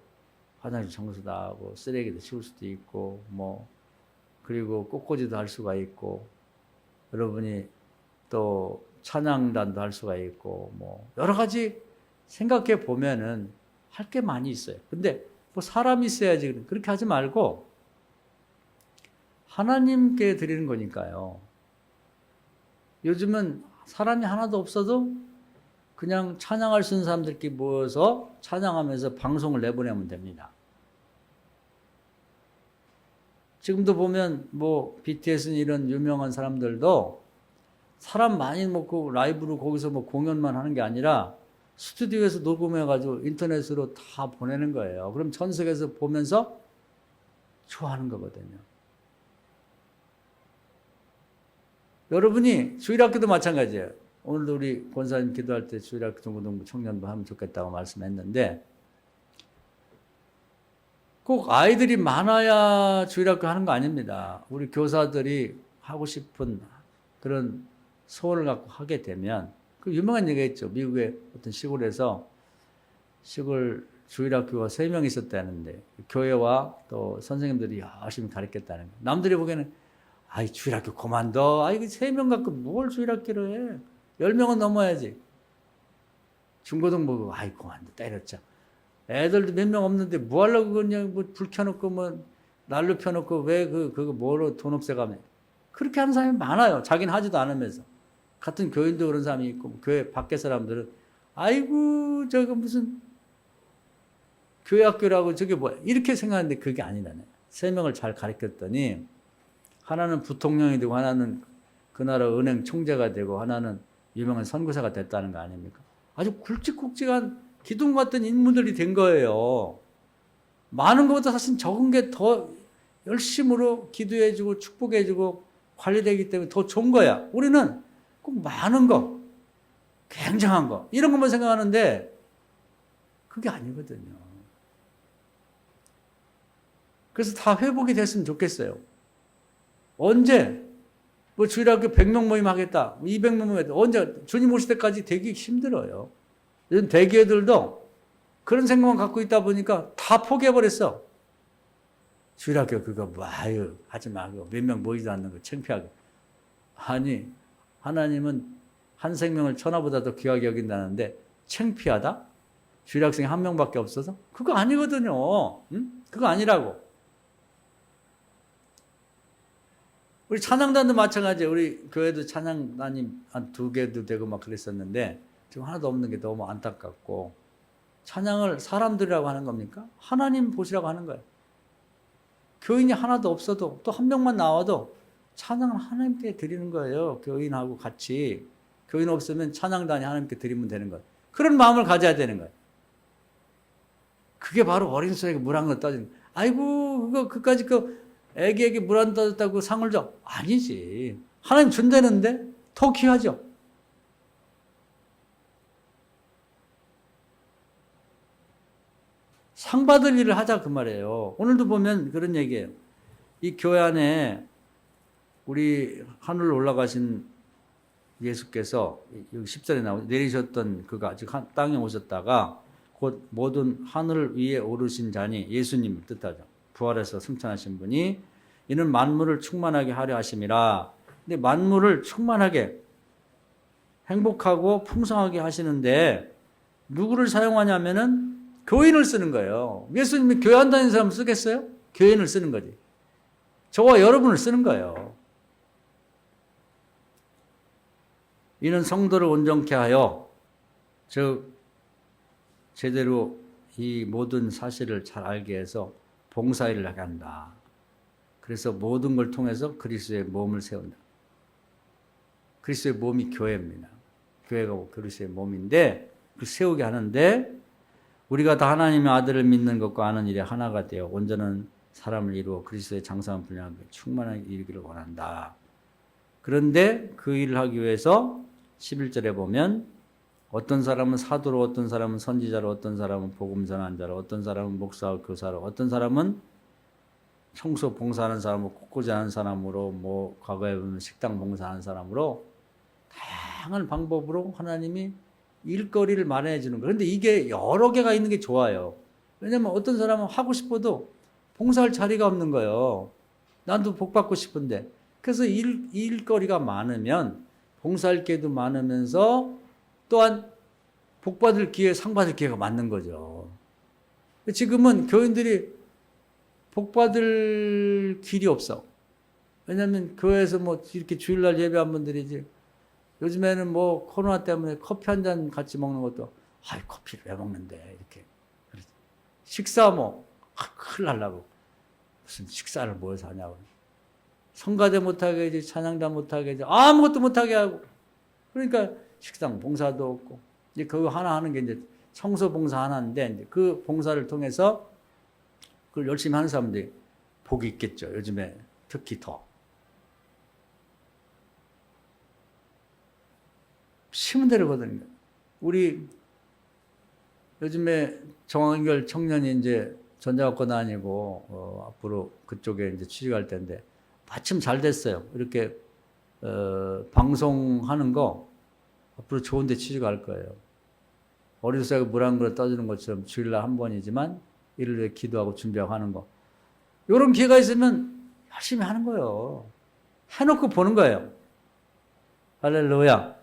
화장실 청소도 하고 쓰레기도 치울 수도 있고 뭐 그리고 꽃꽂이도 할 수가 있고 여러분이 또 찬양단도 할 수가 있고 뭐 여러 가지 생각해 보면은 할 게 많이 있어요. 근데 뭐 사람이 있어야지 그렇게 하지 말고 하나님께 드리는 거니까요. 요즘은 사람이 하나도 없어도 그냥 찬양할 수 있는 사람들끼리 모여서 찬양하면서 방송을 내보내면 됩니다. 지금도 보면 뭐 BTS는 이런 유명한 사람들도 사람 많이 먹고 라이브로 거기서 뭐 공연만 하는 게 아니라 스튜디오에서 녹음해가지고 인터넷으로 다 보내는 거예요. 그럼 전 세계에서 보면서 좋아하는 거거든요. 여러분이 주일학교도 마찬가지예요. 오늘도 우리 권사님 기도할 때 주일학교 중고등부 청년부 하면 좋겠다고 말씀했는데 꼭 아이들이 많아야 주일학교 하는 거 아닙니다. 우리 교사들이 하고 싶은 그런 소원을 갖고 하게 되면 그 유명한 얘기가 있죠. 미국의 어떤 시골에서 시골 주일학교가 3명 있었다는데 교회와 또 선생님들이 열심히 가르쳤다는 거예요. 남들이 보기에는 아이 주일학교 그만둬. 아이 3명 갖고 뭘 주일학교를 해. 10명은 넘어야지. 중고등부 아이 그만둬 때렸죠. 애들도 몇 명 없는데 뭐 하려고 그냥 뭐 불 켜놓고 뭐 난로 펴놓고 왜 그거 뭐로 돈 없애가며 그렇게 하는 사람이 많아요. 자기는 하지도 않으면서. 같은 교인도 그런 사람이 있고 교회 밖에 사람들은 아이고 저거 무슨 교회 학교라고 저게 뭐야 이렇게 생각하는데 그게 아니라네. 3명을 잘 가르쳤더니 하나는 부통령이 되고 하나는 그 나라 은행 총재가 되고 하나는 유명한 선교사가 됐다는 거 아닙니까? 아주 굵직굵직한 기둥 같은 인물들이 된 거예요. 많은 것보다 사실 적은 게 더 열심으로 기도해주고 축복해주고 관리되기 때문에 더 좋은 거야. 우리는 꼭 많은 거, 굉장한 거 이런 것만 생각하는데 그게 아니거든요. 그래서 다 회복이 됐으면 좋겠어요. 언제 뭐 주일학교 100명 모임 하겠다, 200명 모임 하겠다. 언제 주님 오실 때까지 되기 힘들어요. 요즘 대기업들도 그런 생각만 갖고 있다 보니까 다 포기해버렸어. 주일학교 그거 뭐 아유 하지 말고 몇 명 모이지도 않는 거 창피하게. 아니 하나님은 한 생명을 천하보다 더 귀하게 여긴다는데 창피하다? 주일학생이 1명밖에 없어서? 그거 아니거든요. 응? 그거 아니라고. 우리 찬양단도 마찬가지예요. 우리 교회도 찬양단이 한 2개도 되고 막 그랬었는데 지금 하나도 없는 게 너무 안타깝고 찬양을 사람들이라고 하는 겁니까? 하나님 보시라고 하는 거예요. 교인이 하나도 없어도 또 1명만 나와도 찬양을 하나님께 드리는 거예요. 교인하고 같이. 교인 없으면 찬양단이 하나님께 드리면 되는 거예요. 그런 마음을 가져야 되는 거예요. 그게 바로 어린 소에게 물 한 번 떠주는 거예요. 아이고 그까지 애기에게 물 안 떠줬다고 상을 줘. 아니지. 하나님 준다는데 더 귀하죠. 상 받을 일을 하자 그 말이에요. 오늘도 보면 그런 얘기예요. 이 교회 안에 우리 하늘 올라가신 예수께서 여기 10절에 나오죠. 내리셨던 그가 아직 땅에 오셨다가 곧 모든 하늘 위에 오르신 자니 예수님을 뜻하죠. 부활해서 승천하신 분이 이는 만물을 충만하게 하려 하심이라. 근데 만물을 충만하게 행복하고 풍성하게 하시는데 누구를 사용하냐면은 교인을 쓰는 거예요. 예수님이 교회 안 다니는 사람 쓰겠어요? 교인을 쓰는 거지. 저와 여러분을 쓰는 거예요. 이는 성도를 온전케 하여 즉 제대로 이 모든 사실을 잘 알게 해서 봉사일을 하게 한다. 그래서 모든 걸 통해서 그리스도의 몸을 세운다. 그리스도의 몸이 교회입니다. 교회가 그리스도의 몸인데 그 세우게 하는데 우리가 다 하나님의 아들을 믿는 것과 아는 일에 하나가 되어 온전한 사람을 이루어 그리스도의 장성한 분량을 충만하게 이루기를 원한다. 그런데 그 일을 하기 위해서 11절에 보면 어떤 사람은 사도로, 어떤 사람은 선지자로, 어떤 사람은 복음 전한 자로, 어떤 사람은 목사와 교사로, 어떤 사람은 청소 봉사하는 사람으로, 꽃꽂이 하는 사람으로, 뭐 과거에 보면 식당 봉사하는 사람으로 다양한 방법으로 하나님이 일거리를 마련해 주는 거예요. 그런데 이게 여러 개가 있는 게 좋아요. 왜냐하면 어떤 사람은 하고 싶어도 봉사할 자리가 없는 거예요. 나도 복 받고 싶은데. 그래서 일거리가 많으면 봉사할 기회도 많으면서 또한 복 받을 기회, 상 받을 기회가 많는 거죠. 지금은 교인들이 복 받을 길이 없어. 왜냐하면 교회에서 뭐 이렇게 주일날 예배한 분들이지. 요즘에는 뭐 코로나 때문에 커피 한 잔 같이 먹는 것도 아이 커피를 왜 먹는데 이렇게 식사 뭐 큰일 날라고 무슨 식사를 모여서 하냐고 성가대 못하게 해야지 찬양단 못하게 해야지 아무것도 못하게 하고 그러니까 식당 봉사도 없고 이제 그거 하나 하는 게 이제 청소 봉사 하나인데 이제 그 봉사를 통해서 그걸 열심히 하는 사람들이 복이 있겠죠. 요즘에 특히 더 심은 대로 거든요. 우리 요즘에 정한결 청년이 이제 전자학과 다니고 앞으로 그쪽에 이제 취직할 텐데 마침 잘 됐어요. 이렇게 방송하는 거 앞으로 좋은 데 취직할 거예요. 어리석게 물 한 그릇 떠주는 것처럼 주일날 한 번이지만 이를 위해 기도하고 준비하고 하는 거. 이런 기회가 있으면 열심히 하는 거예요. 해놓고 보는 거예요. 할렐루야.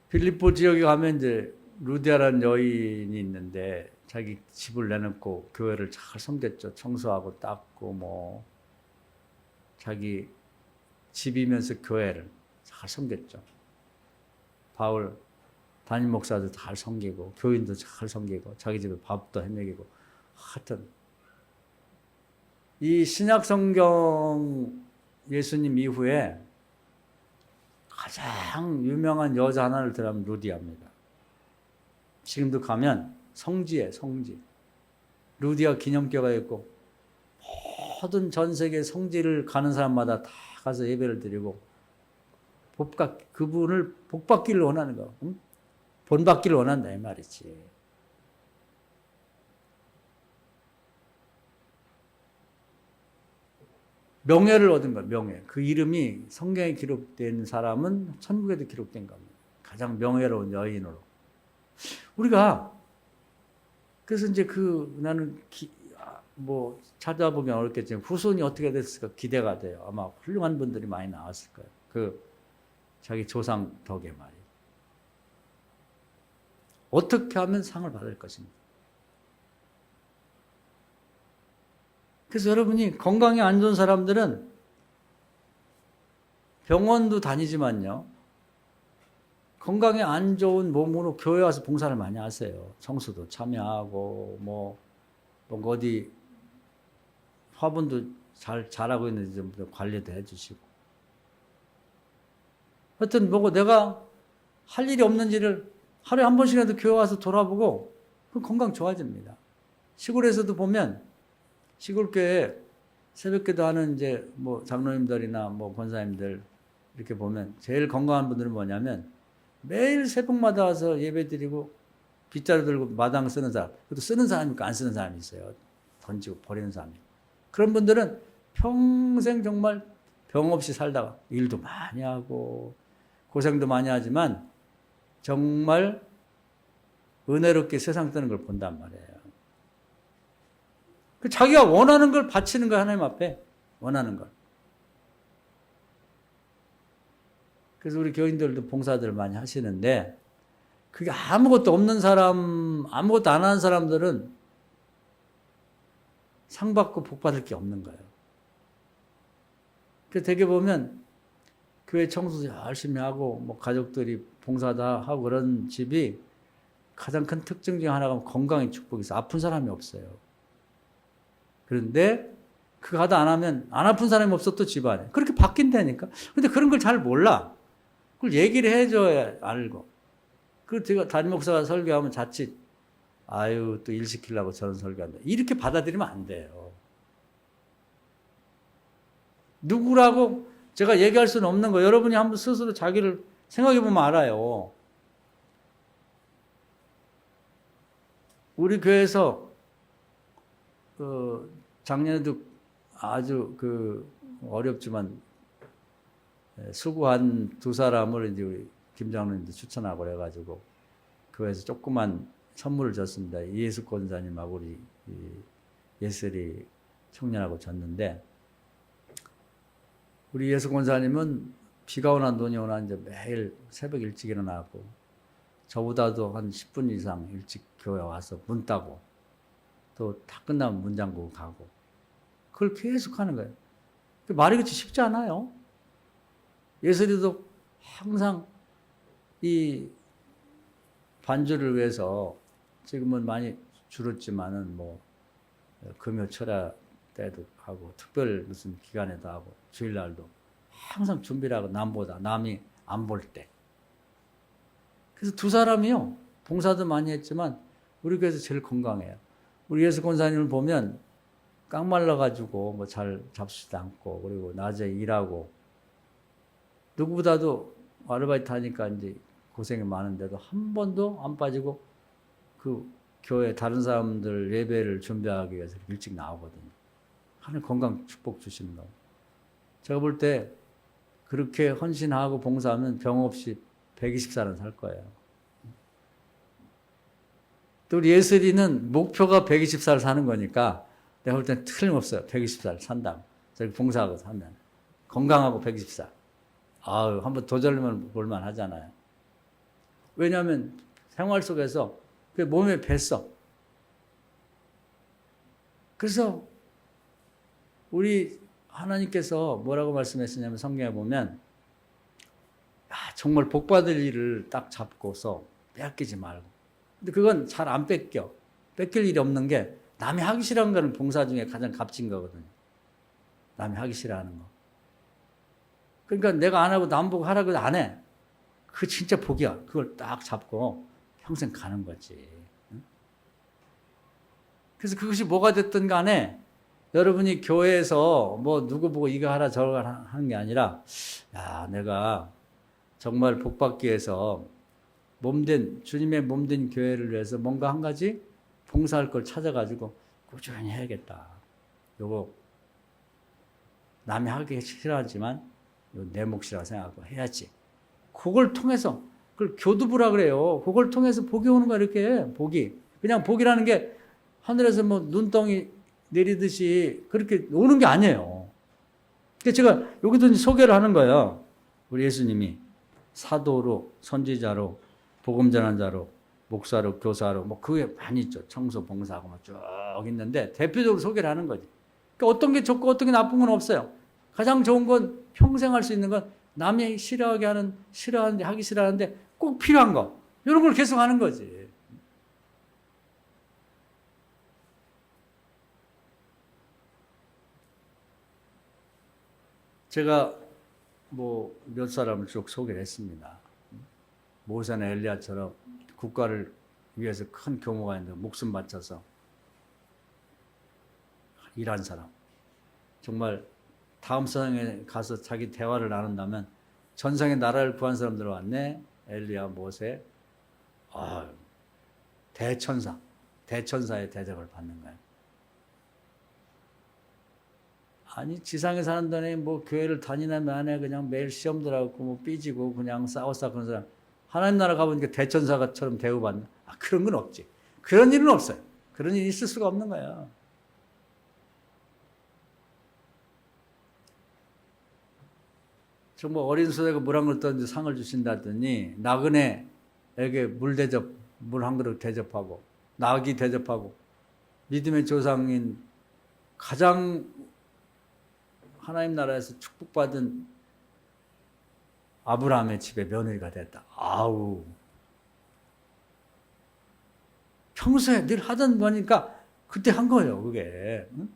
빌립보 지역에 가면 이제 루디아라는 여인이 있는데 자기 집을 내놓고 교회를 잘 섬겼죠. 청소하고 닦고 뭐 자기 집이면서 교회를 잘 섬겼죠. 바울 담임 목사도 잘 섬기고 교인도 잘 섬기고 자기 집에 밥도 해먹이고 하여튼 이 신약 성경 예수님 이후에 가장 유명한 여자 하나를 들어가면 루디아입니다. 지금도 가면 성지에 성지. 루디아 기념교가 있고 모든 전 세계 성지를 가는 사람마다 다 가서 예배를 드리고 그분을 복받기를 원하는 거. 본받기를 원한다 이 말이지. 명예를 얻은 거예요. 명예. 그 이름이 성경에 기록된 사람은 천국에도 기록된 겁니다. 가장 명예로운 여인으로. 우리가 그래서 이제 나는 뭐 찾아보면 어렵겠지만 후손이 어떻게 됐을까 기대가 돼요. 아마 훌륭한 분들이 많이 나왔을 거예요. 자기 조상 덕에 말이에요. 어떻게 하면 상을 받을 것입니다. 그래서 여러분이 건강이 안 좋은 사람들은 병원도 다니지만요. 건강이 안 좋은 몸으로 교회 와서 봉사를 많이 하세요. 청소도 참여하고 뭐 어디 화분도 잘하고 있는지 좀 관리도 해주시고. 하여튼 내가 할 일이 없는지를 하루에 한 번씩이라도 교회 와서 돌아보고 그 건강 좋아집니다. 시골에서도 보면 시골교회 새벽기도 하는 이제 뭐 장로님들이나 뭐 권사님들 이렇게 보면 제일 건강한 분들은 뭐냐면 매일 새벽마다 와서 예배드리고 빗자루 들고 마당 쓰는 사람, 그것도 쓰는 사람이 있고 안 쓰는 사람이 있어요. 던지고 버리는 사람이. 그런 분들은 평생 정말 병 없이 살다가 일도 많이 하고 고생도 많이 하지만 정말 은혜롭게 세상 뜨는 걸 본단 말이에요. 자기가 원하는 걸 바치는 거야, 하나님 앞에. 원하는 걸. 그래서 우리 교인들도 봉사들 많이 하시는데 그게 아무것도 없는 사람, 아무것도 안 하는 사람들은 상 받고 복 받을 게 없는 거예요. 그래서 되게 보면 교회 청소도 열심히 하고 뭐 가족들이 봉사다 하고 그런 집이 가장 큰 특징 중에 하나가 건강의 축복이 있어요. 아픈 사람이 없어요. 그런데 그거 하다 안 하면 안 아픈 사람이 없었던 집안에 그렇게 바뀐다니까. 근데 그런 걸 잘 몰라. 그걸 얘기를 해줘야 알고. 그 제가 담임 목사가 설교하면 자칫 아유 또 일 시키려고 저런 설교한다. 이렇게 받아들이면 안 돼요. 누구라고 제가 얘기할 수는 없는 거. 여러분이 한번 스스로 자기를 생각해 보면 알아요. 우리 교회에서 작년에도 아주 어렵지만 수고한 두 사람을 이제 우리 김 장로님도 추천하고 그래가지고 교회에서 조그만 선물을 줬습니다. 이예수 권사님하고 우리 예슬이 청년하고 줬는데 우리 예수 권사님은 비가 오나 눈이 오나 이제 매일 새벽 일찍 일어나고 저보다도 한 10분 이상 일찍 교회 와서 문 따고 또 다 끝나면 문 잠그고 가고 그걸 계속 하는 거예요. 말이 그렇지 쉽지 않아요. 예슬이도 항상 이 반주를 위해서 지금은 많이 줄었지만은 뭐 금요 철야 때도 하고 특별 무슨 기간에도 하고 주일날도 항상 준비를 하고 남이 안 볼 때. 그래서 두 사람이요 봉사도 많이 했지만 우리 교회에서 제일 건강해요. 우리 예수 권사님을 보면 깡말라가지고 뭐 잘 잡수지도 않고 그리고 낮에 일하고 누구보다도 아르바이트 하니까 이제 고생이 많은데도 한 번도 안 빠지고 그 교회 다른 사람들 예배를 준비하기 위해서 일찍 나오거든요. 하나님 건강 축복 주시는 거. 제가 볼 때 그렇게 헌신하고 봉사하면 병 없이 120살은 살 거예요. 또 우리 예슬이는 목표가 120살 사는 거니까 내가 볼 땐 틀림없어요. 120살 산다. 저렇게 봉사하고 사면. 건강하고 120살. 아유, 한번 도전하면 볼만 하잖아요. 왜냐하면 생활 속에서 그 몸에 뱄어. 그래서 우리 하나님께서 뭐라고 말씀하시냐면 성경에 보면 정말 복받을 일을 딱 잡고서 빼앗기지 말고. 근데 그건 잘 안 뺏겨. 뺏길 일이 없는 게 남이 하기 싫어하는 거는 봉사 중에 가장 값진 거거든요. 남이 하기 싫어하는 거. 그러니까 내가 안 하고 남 보고 하라고 안 해. 그거 진짜 복이야. 그걸 딱 잡고 평생 가는 거지. 그래서 그것이 뭐가 됐든 간에 여러분이 교회에서 뭐 누구 보고 이거 하라 저거 하라 하는 게 아니라 야 내가 정말 복받기 위해서 주님의 몸된 교회를 위해서 뭔가 한 가지 봉사할 걸 찾아가지고 꾸준히 해야겠다. 요거 남이 하기 싫어하지만 내 몫이라고 생각하고 해야지. 그걸 통해서 그걸 교두부라 그래요. 그걸 통해서 복이 오는 거야 이렇게 복이. 그냥 복이라는 게 하늘에서 뭐 눈덩이 내리듯이 그렇게 오는 게 아니에요. 그러니까 제가 여기도 소개를 하는 거예요. 우리 예수님이 사도로 선지자로 복음 전환자로 목사로 교사로 뭐 그게 많이 있죠. 청소 봉사하고 막 쭉 있는데 대표적으로 소개를 하는 거지. 그러니까 어떤 게 좋고 어떤 게 나쁜 건 없어요. 가장 좋은 건 평생 할 수 있는 건 남이 싫어하는데 하기 싫어하는데 꼭 필요한 거 이런 걸 계속 하는 거지. 제가 뭐 몇 사람을 쭉 소개를 했습니다. 모세나 엘리야처럼 국가를 위해서 큰 교모가 있는데 목숨 바쳐서 일한 사람. 정말 다음 세상에 가서 자기 대화를 나눈다면 전상의 나라를 구한 사람들 왔네. 엘리야, 모세. 대천사의 대접을 받는 거예요. 아니 지상에 사는 동안에 뭐 교회를 다니나 마네 그냥 매일 시험들 하고 뭐 삐지고 그냥 싸웠다 그런 사람 하나님 나라 가보니까 대천사처럼 대우받는 그런 건 없지. 그런 일은 없어요. 그런 일이 있을 수가 없는 거야. 정말 어린 소자가 물 한 그릇 던져 상을 주신다더니 나그네에게 물 한 그릇 대접하고 나귀 대접하고 믿음의 조상인 가장 하나님 나라에서 축복받은 아브라함의 집에 며느리가 됐다. 아우. 평소에 늘 하던 거니까 그때 한 거예요, 그게. 응?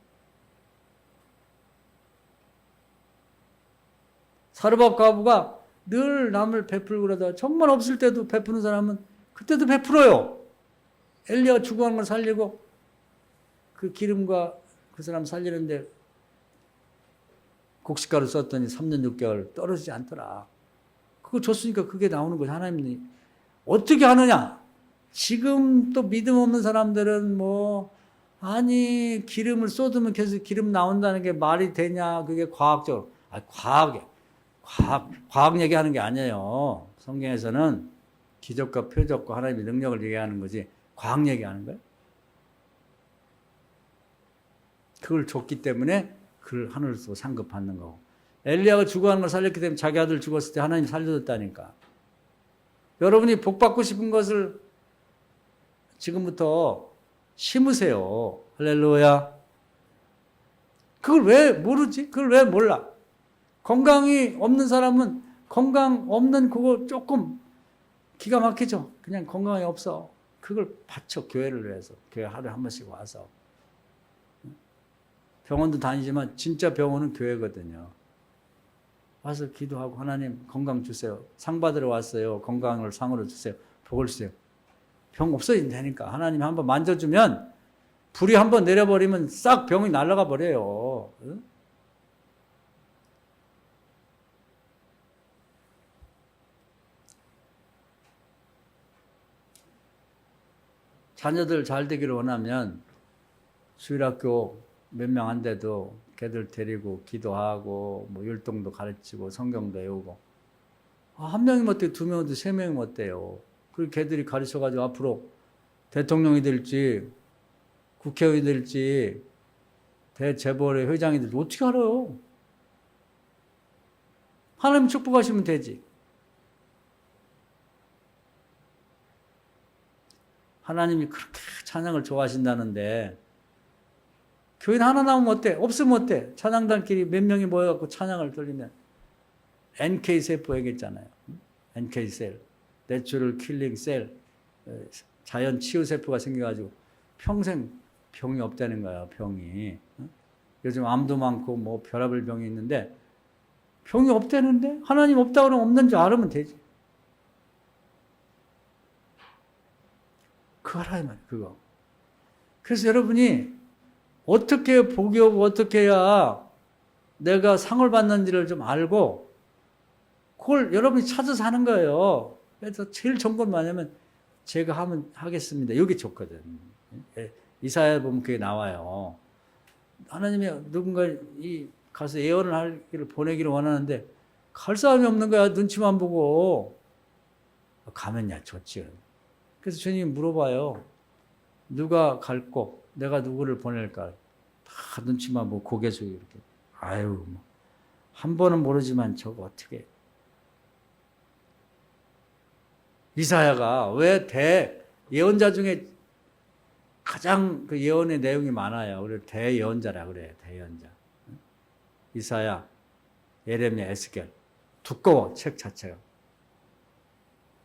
사르밧 과부가 늘 남을 베풀고 그러다 정말 없을 때도 베푸는 사람은 그때도 베풀어요. 엘리야가 죽어간 걸 살리고 그 기름과 그 사람 살리는데 곡식가루 썼더니 3년 6개월 떨어지지 않더라. 그거 줬으니까 그게 나오는 거지. 하나님이 어떻게 하느냐? 지금 또 믿음 없는 사람들은 아니 기름을 쏟으면 계속 기름 나온다는 게 말이 되냐? 그게 과학적으로. 과학 얘기하는 게 아니에요. 성경에서는 기적과 표적과 하나님의 능력을 얘기하는 거지 과학 얘기하는 거예요. 그걸 줬기 때문에 그걸 하늘로서 상급받는 거고. 엘리야가 죽어가는 걸 살렸기 때문에 자기 아들 죽었을 때 하나님 살려줬다니까. 여러분이 복 받고 싶은 것을 지금부터 심으세요. 할렐루야. 그걸 왜 모르지? 그걸 왜 몰라? 건강이 없는 사람은 건강 없는 그거 조금 기가 막히죠. 그냥 건강이 없어. 그걸 바쳐 교회를 위해서. 교회 하루에 한 번씩 와서. 병원도 다니지만 진짜 병원은 교회거든요. 와서 기도하고 하나님 건강 주세요. 상 받으러 왔어요. 건강을 상으로 주세요. 복을 주세요. 병 없어지면 되니까. 하나님 한번 만져주면 불이 한번 내려버리면 싹 병이 날아가 버려요. 응? 자녀들 잘 되기를 원하면 주일학교 몇 명 안 돼도 걔들 데리고 기도하고 율동도 가르치고 성경도 외우고 한 명이면 어때요? 두 명이면 어때요? 세 명이면 어때요? 그리고 걔들이 가르쳐가지고 앞으로 대통령이 될지 국회의원이 될지 대재벌의 회장이 될지 어떻게 알아요? 하나님 축복하시면 되지. 하나님이 그렇게 찬양을 좋아하신다는데 교인 하나 나오면 어때? 없으면 어때? 찬양단끼리 몇 명이 모여갖고 찬양을 돌리면 NK세포 얘기했잖아요. NK셀, 내추럴 킬링 셀, 자연 치유세포가 생겨가지고 평생 병이 없다는 거야, 병이. 요즘 암도 많고 별의별 병이 있는데 병이 없다는데 하나님 없다고 그러면 없는 줄 알으면 되지. 그거 알아야 말이야, 그거. 그래서 여러분이 어떻게 복이 오고 어떻게 해야 내가 상을 받는지를 좀 알고 그걸 여러분이 찾아서 하는 거예요. 그래서 제일 좋은 건 뭐냐면 제가 하겠습니다. 여기 좋거든. 이사야 보면 그게 나와요. 하나님이 누군가 가서 예언을 하기를 보내기를 원하는데 갈 사람이 없는 거야. 눈치만 보고. 가면야 좋지. 그래서 주님이 물어봐요. 누가 갈 곳? 내가 누구를 보낼까? 다 눈치만 보고 고개 숙이고 이렇게. 아유, 한 번은 모르지만 저거 어떻게. 이사야가 왜 예언자 중에 가장 그 예언의 내용이 많아요. 그래 대예언자라 그래요. 대예언자. 이사야, 예레미야, 에스겔. 두꺼워, 책 자체가.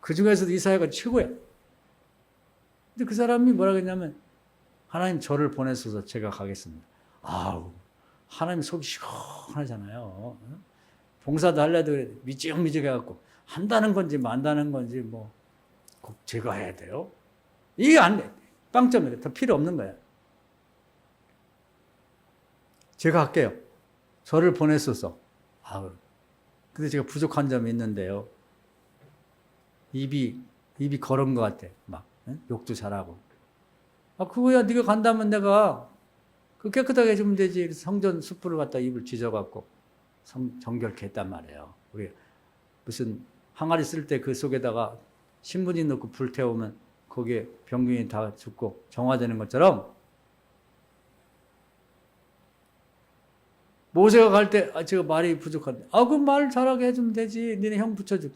그 중에서도 이사야가 최고야. 근데 그 사람이 뭐라고 했냐면 하나님 저를 보내셔서 제가 가겠습니다. 아우, 하나님 속이 시원하잖아요. 봉사도 하려도 그래. 미적미적 해갖고 한다는 건지 만다는 건지 꼭 제가 해야 돼요. 이게 안 돼. 빵점이래. 더 필요 없는 거야. 제가 할게요. 저를 보내셔서. 아우, 근데 제가 부족한 점이 있는데요. 입이 거른 것 같아. 욕도 잘하고. 그거야 네가 간다면 내가 그 깨끗하게 해주면 되지. 성전 숯불을 갖다 입을 쥐져갖고 정결케 했단 말이에요. 우리 무슨 항아리 쓸 때 그 속에다가 신문지 넣고 불 태우면 거기에 병균이 다 죽고 정화되는 것처럼 모세가 갈 때 제가 말이 부족한데 그 말 잘하게 해주면 되지. 니네 형 붙여줄게.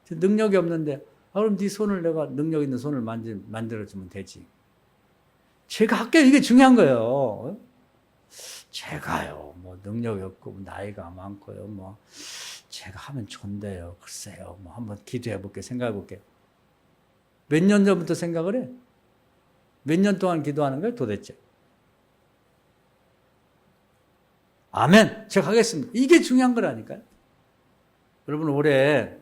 능력이 없는데 그럼 네 손을 내가 능력 있는 손을 만들어주면 되지. 제가 할게요. 이게 중요한 거예요. 제가요 뭐 능력이 없고 나이가 많고요 뭐 제가 하면 좋은데요. 글쎄요 뭐 한번 기도해 볼게요. 생각해 볼게요. 몇 년 전부터 생각을 해? 몇 년 동안 기도하는 거예요 도대체? 아멘. 제가 하겠습니다. 이게 중요한 거라니까요. 여러분 올해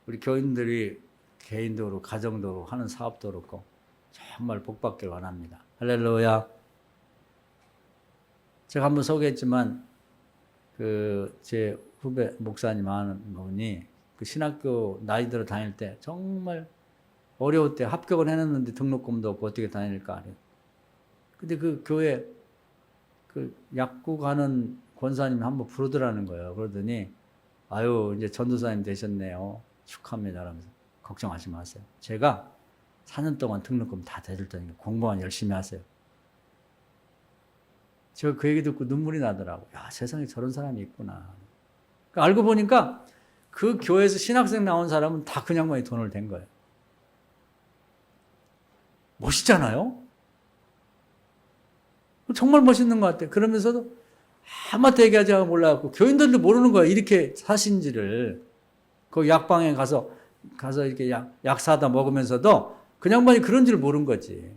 우리 교인들이 개인적으로 가정적으로 하는 사업도 그렇고 정말 복받길 원합니다. 할렐루야. 제가 한번 소개했지만 제 후배 목사님 하는 분이 그 신학교 나이 들어 다닐 때 정말 어려울 때 합격을 해놨는데 등록금도 없고 어떻게 다닐까 아니에요. 근데 그 교회 그 약국 가는 권사님이 한번 부르더라는 거예요. 그러더니 아유 이제 전도사님 되셨네요. 축하합니다. 라면서 걱정하지 마세요. 제가 4년 동안 등록금 다 대줄 테니까 공부만 열심히 하세요. 제가 그 얘기 듣고 눈물이 나더라고요. 야, 세상에 저런 사람이 있구나. 그러니까 알고 보니까 그 교회에서 신학생 나온 사람은 다 그냥 많이 돈을 댄 거예요. 멋있잖아요? 정말 멋있는 것 같아요. 그러면서도 아무것도 얘기하지 않고 몰라갖고 교인들도 모르는 거예요. 이렇게 사신지를. 그 약방에 가서 이렇게 약 사다 먹으면서도 그 양반이 그런 줄 모르는 거지.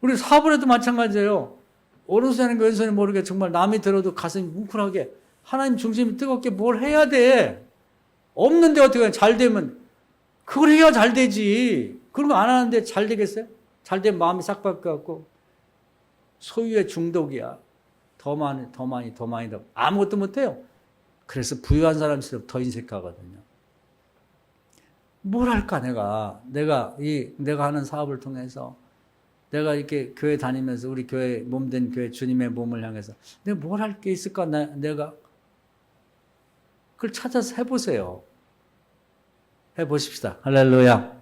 우리 사업을 해도 마찬가지예요. 오른손이고 왼손이 모르게 정말 남이 들어도 가슴이 뭉클하게 하나님 중심이 뜨겁게 뭘 해야 돼. 없는데 어떻게 잘 되면 그걸 해야 잘 되지. 그런 거 안 하는데 잘 되겠어요? 잘 되면 마음이 싹 바뀌어갖고 소유의 중독이야. 더 많이. 아무것도 못해요. 그래서 부유한 사람일수록 더 인색하거든요. 뭘 할까 내가 하는 사업을 통해서 내가 이렇게 교회 다니면서 우리 교회 몸된 교회 주님의 몸을 향해서 내가 뭘 할 게 있을까 내가 그걸 찾아서 해보세요. 해보십시다. 할렐루야.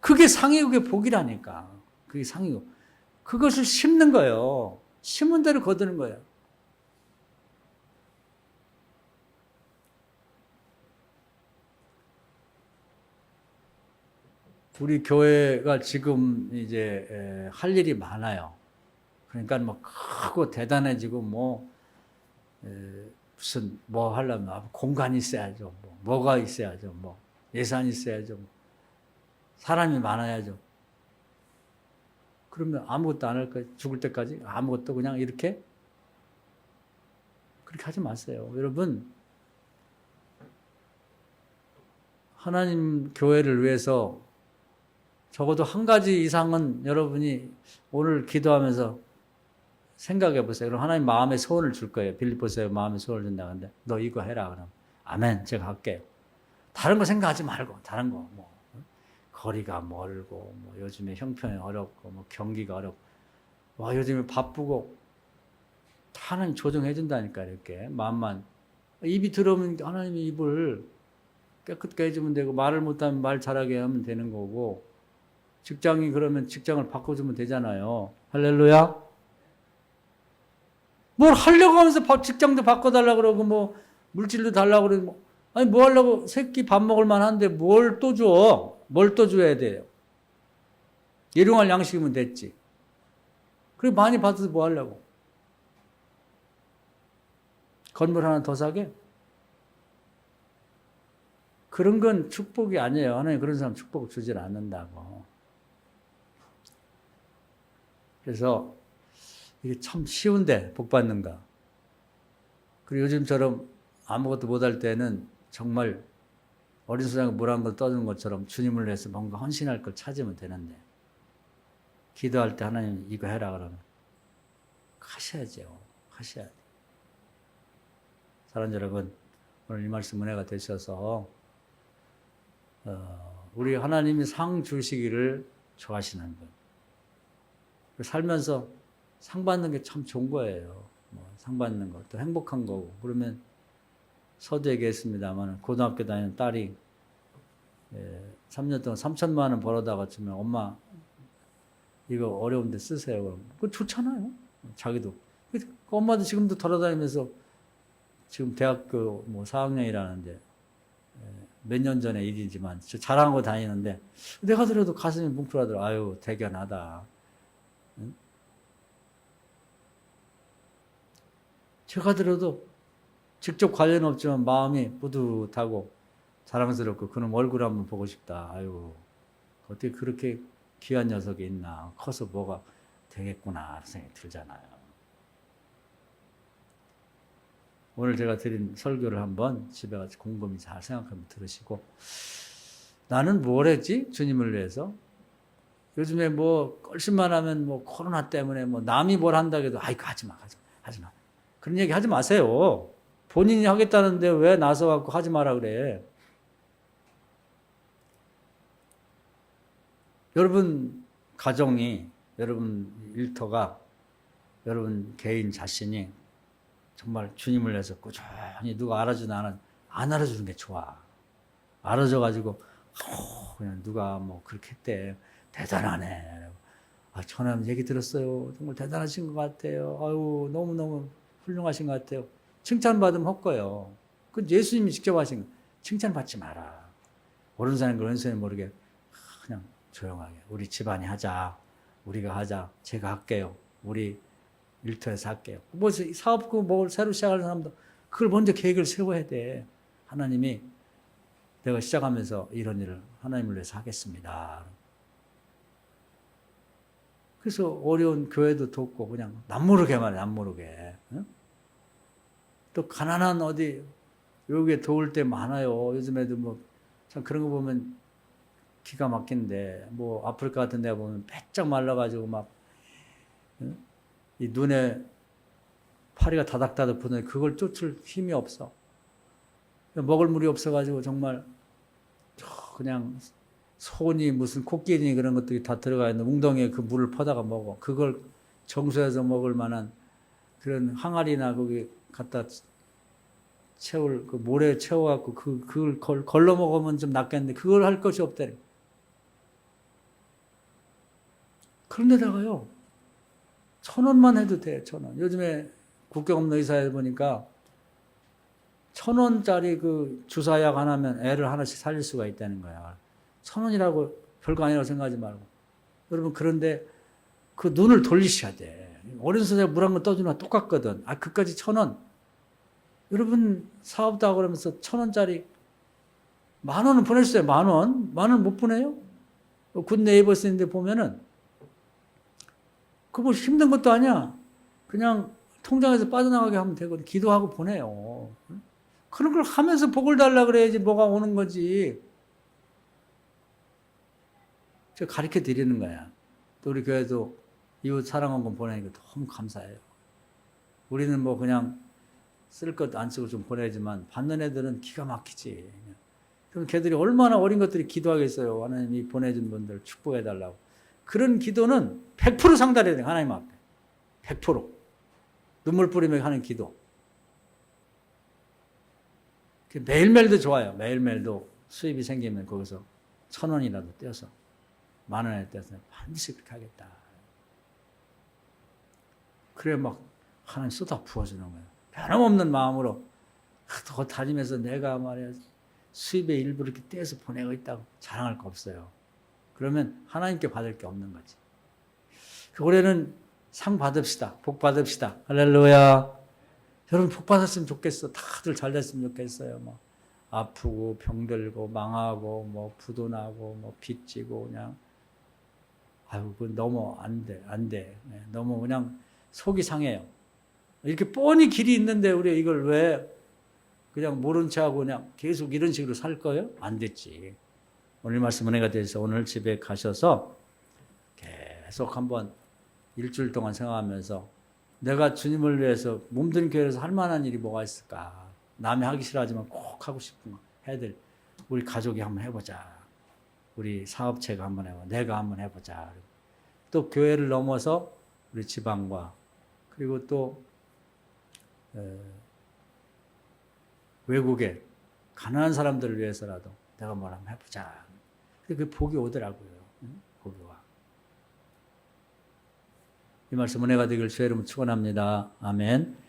그게 상위국의 복이라니까. 그게 상위국. 그것을 심는 거예요. 심은 대로 거두는 거예요. 우리 교회가 지금 이제 할 일이 많아요. 그러니까 뭐 크고 대단해지고 무슨 뭐 하려면 공간이 있어야죠. 뭐가 있어야죠. 예산이 있어야죠. 사람이 많아야죠. 그러면 아무것도 안 할 거예요. 죽을 때까지 아무것도 그냥 이렇게 그렇게 하지 마세요. 여러분 하나님 교회를 위해서 적어도 한 가지 이상은 여러분이 오늘 기도하면서 생각해 보세요. 그럼 하나님 마음의 소원을 줄 거예요. 빌립보서에 마음의 소원을 준다. 근데 너 이거 해라. 그럼 아멘. 제가 할게요. 다른 거 생각하지 말고 다른 거 거리가 멀고 요즘에 형편이 어렵고 경기가 어렵고 요즘에 바쁘고 다 하나님 조정해 준다니까. 이렇게 마음만 입이 들어오면 하나님이 입을 깨끗게 해주면 되고 말을 못하면 말 잘하게 하면 되는 거고 직장이 그러면 직장을 바꿔주면 되잖아요. 할렐루야. 뭘 하려고 하면서 직장도 바꿔달라고 그러고 물질도 달라고 그러고 아니 뭐 하려고 새끼 밥 먹을 만한데 뭘 또 줘? 뭘 또 줘야 돼요? 일용할 양식이면 됐지. 그리고 많이 받아서 뭐 하려고? 건물 하나 더 사게? 그런 건 축복이 아니에요. 하나님 그런 사람 축복을 주질 않는다고. 그래서 이게 참 쉬운데 복 받는가. 그리고 요즘처럼 아무것도 못할 때는 정말 어린 소장에 물 한 걸 떠주는 것처럼 주님을 위해서 뭔가 헌신할 걸 찾으면 되는데 기도할 때 하나님 이거 해라 그러면 하셔야죠. 하셔야 돼요. 사랑하는 여러분 오늘 이 말씀 은혜가 되셔서 우리 하나님이 상 주시기를 좋아하시는 분. 살면서 상 받는 게 참 좋은 거예요. 상 받는 것도 행복한 거고. 그러면 서두 얘기했습니다만 고등학교 다니는 딸이 3년 동안 3천만 원 벌어다가 주면 엄마 이거 어려운데 쓰세요. 그럼 그거 좋잖아요. 자기도. 그 엄마도 지금도 돌아다니면서 지금 대학교 뭐 4학년이라는데 몇 년 전에 일이지만 저 잘하고 다니는데 내가 들어도 가슴이 뭉클하더라. 아유 대견하다. 응? 제가 들어도 직접 관련 없지만 마음이 뿌듯하고 자랑스럽고 그놈 얼굴 한번 보고 싶다. 아유 어떻게 그렇게 귀한 녀석이 있나. 커서 뭐가 되겠구나 생각이 들잖아요. 오늘 제가 드린 설교를 한번 집에 가서 곰곰이 잘 생각하면 들으시고 나는 뭘 했지? 주님을 위해서. 요즘에 뭐 껄심만 하면 뭐 코로나 때문에 뭐 남이 뭘 한다고 해도 아이고 하지마. 그런 얘기 하지 마세요. 본인이 하겠다는데 왜 나서 갖고 하지 마라 그래. 여러분 가정이, 여러분 일터가, 여러분 개인 자신이 정말 주님을 위해서 꾸준히 누가 알아주나 안 알아주는 게 좋아. 알아줘가지고 그냥 누가 뭐 그렇게 했대. 대단하네. 아, 전화하면 얘기 들었어요. 정말 대단하신 것 같아요. 아유 너무너무 훌륭하신 것 같아요. 칭찬받으면 헛거예요. 그 예수님이 직접 하신 거. 칭찬받지 마라. 모르는 사람이 그런 사람이 모르게 그냥 조용하게 우리 집안이 하자. 우리가 하자. 제가 할게요. 우리 일터에서 할게요. 뭐 사업고 뭘 새로 시작하는 사람도 그걸 먼저 계획을 세워야 돼. 하나님이 내가 시작하면서 이런 일을 하나님을 위해서 하겠습니다. 그래서 어려운 교회도 돕고 그냥 남모르게 말해. 남모르게. 응? 또 가난한 어디 여기에 도울 때 많아요. 요즘에도 뭐 참 그런 거 보면 기가 막힌데 뭐 아프리카 같은 데 보면 빼짝 말라가지고 막 이 눈에 파리가 다닥다닥 붙는데 그걸 쫓을 힘이 없어. 먹을 물이 없어가지고 정말 그냥 손이 무슨 코끼리 그런 것들이 다 들어가 있는 웅덩이에 그 물을 퍼다가 먹어. 그걸 정수해서 먹을 만한 그런 항아리나 거기 갖다 채울 그 모래에 채워갖고 그걸 걸러 먹으면 좀 낫겠는데 그걸 할 것이 없다니. 그런데다가요 1,000원만 해도 돼. 1,000원. 요즘에 국경 없는 의사에 보니까 1,000원짜리 그 주사약 하나면 애를 하나씩 살릴 수가 있다는 거야. 1,000원이라고 별거 아니라고 생각하지 말고. 여러분 그런데 그 눈을 돌리셔야 돼. 어린 선생님 물 한 번 떠주는 거 똑같거든. 아 그까지 1,000원. 여러분 사업도 하고 그러면서 1,000원짜리 10,000원은 보냈어요. 10,000원. 10,000원 못 보내요? 굿 네이버스인데 보면은 그거 힘든 것도 아니야. 그냥 통장에서 빠져나가게 하면 되거든. 기도하고 보내요. 그런 걸 하면서 복을 달라 그래야지 뭐가 오는 거지. 제가 가르쳐 드리는 거야. 또 우리 교회도 이웃 사랑원금 보내니까 너무 감사해요. 우리는 뭐 그냥 쓸 것 안 쓰고 좀 보내지만 받는 애들은 기가 막히지. 그럼 걔들이 얼마나 어린 것들이 기도하겠어요. 하나님이 보내준 분들 축복해달라고. 그런 기도는 100% 상달해야 돼. 하나님 앞에. 100%. 눈물 뿌리며 하는 기도. 매일매일도 좋아요. 매일매일도 수입이 생기면 거기서 1,000원이라도 떼어서 10,000원에 떼어서 반드시 그렇게 하겠다. 그래 막 하나님 쏟아 부어주는 거예요. 변함없는 마음으로 더 다니면서 내가 말이야 수입의 일부 이렇게 떼어서 보내고 있다고 자랑할 거 없어요. 그러면 하나님께 받을 게 없는 거지. 올해는 상 받읍시다. 복 받읍시다. 할렐루야. 여러분 복 받았으면 좋겠어. 다들 잘 됐으면 좋겠어요. 뭐 아프고 병들고 망하고 뭐 부도 나고 뭐 빚지고 그냥 아유 그 너무 안 돼. 너무 그냥 속이 상해요. 이렇게 뻔히 길이 있는데 우리 이걸 왜 그냥 모른 체하고 그냥 계속 이런 식으로 살 거예요? 안 됐지. 오늘 말씀 은혜가 되셔서 오늘 집에 가셔서 계속 한번 일주일 동안 생각하면서 내가 주님을 위해서 몸든 교회에서 할 만한 일이 뭐가 있을까? 남이 하기 싫어하지만 꼭 하고 싶은 거 해야 될 우리 가족이 한번 해보자. 우리 사업체가 한번 해보자. 내가 한번 해보자. 또 교회를 넘어서 우리 지방과 그리고 또 외국에 가난한 사람들을 위해서라도 내가 뭘 한번 해보자. 그 복이 오더라고요. 복이 와. 이 말씀 은혜가 되길 주의 이름으로 축원합니다. 아멘.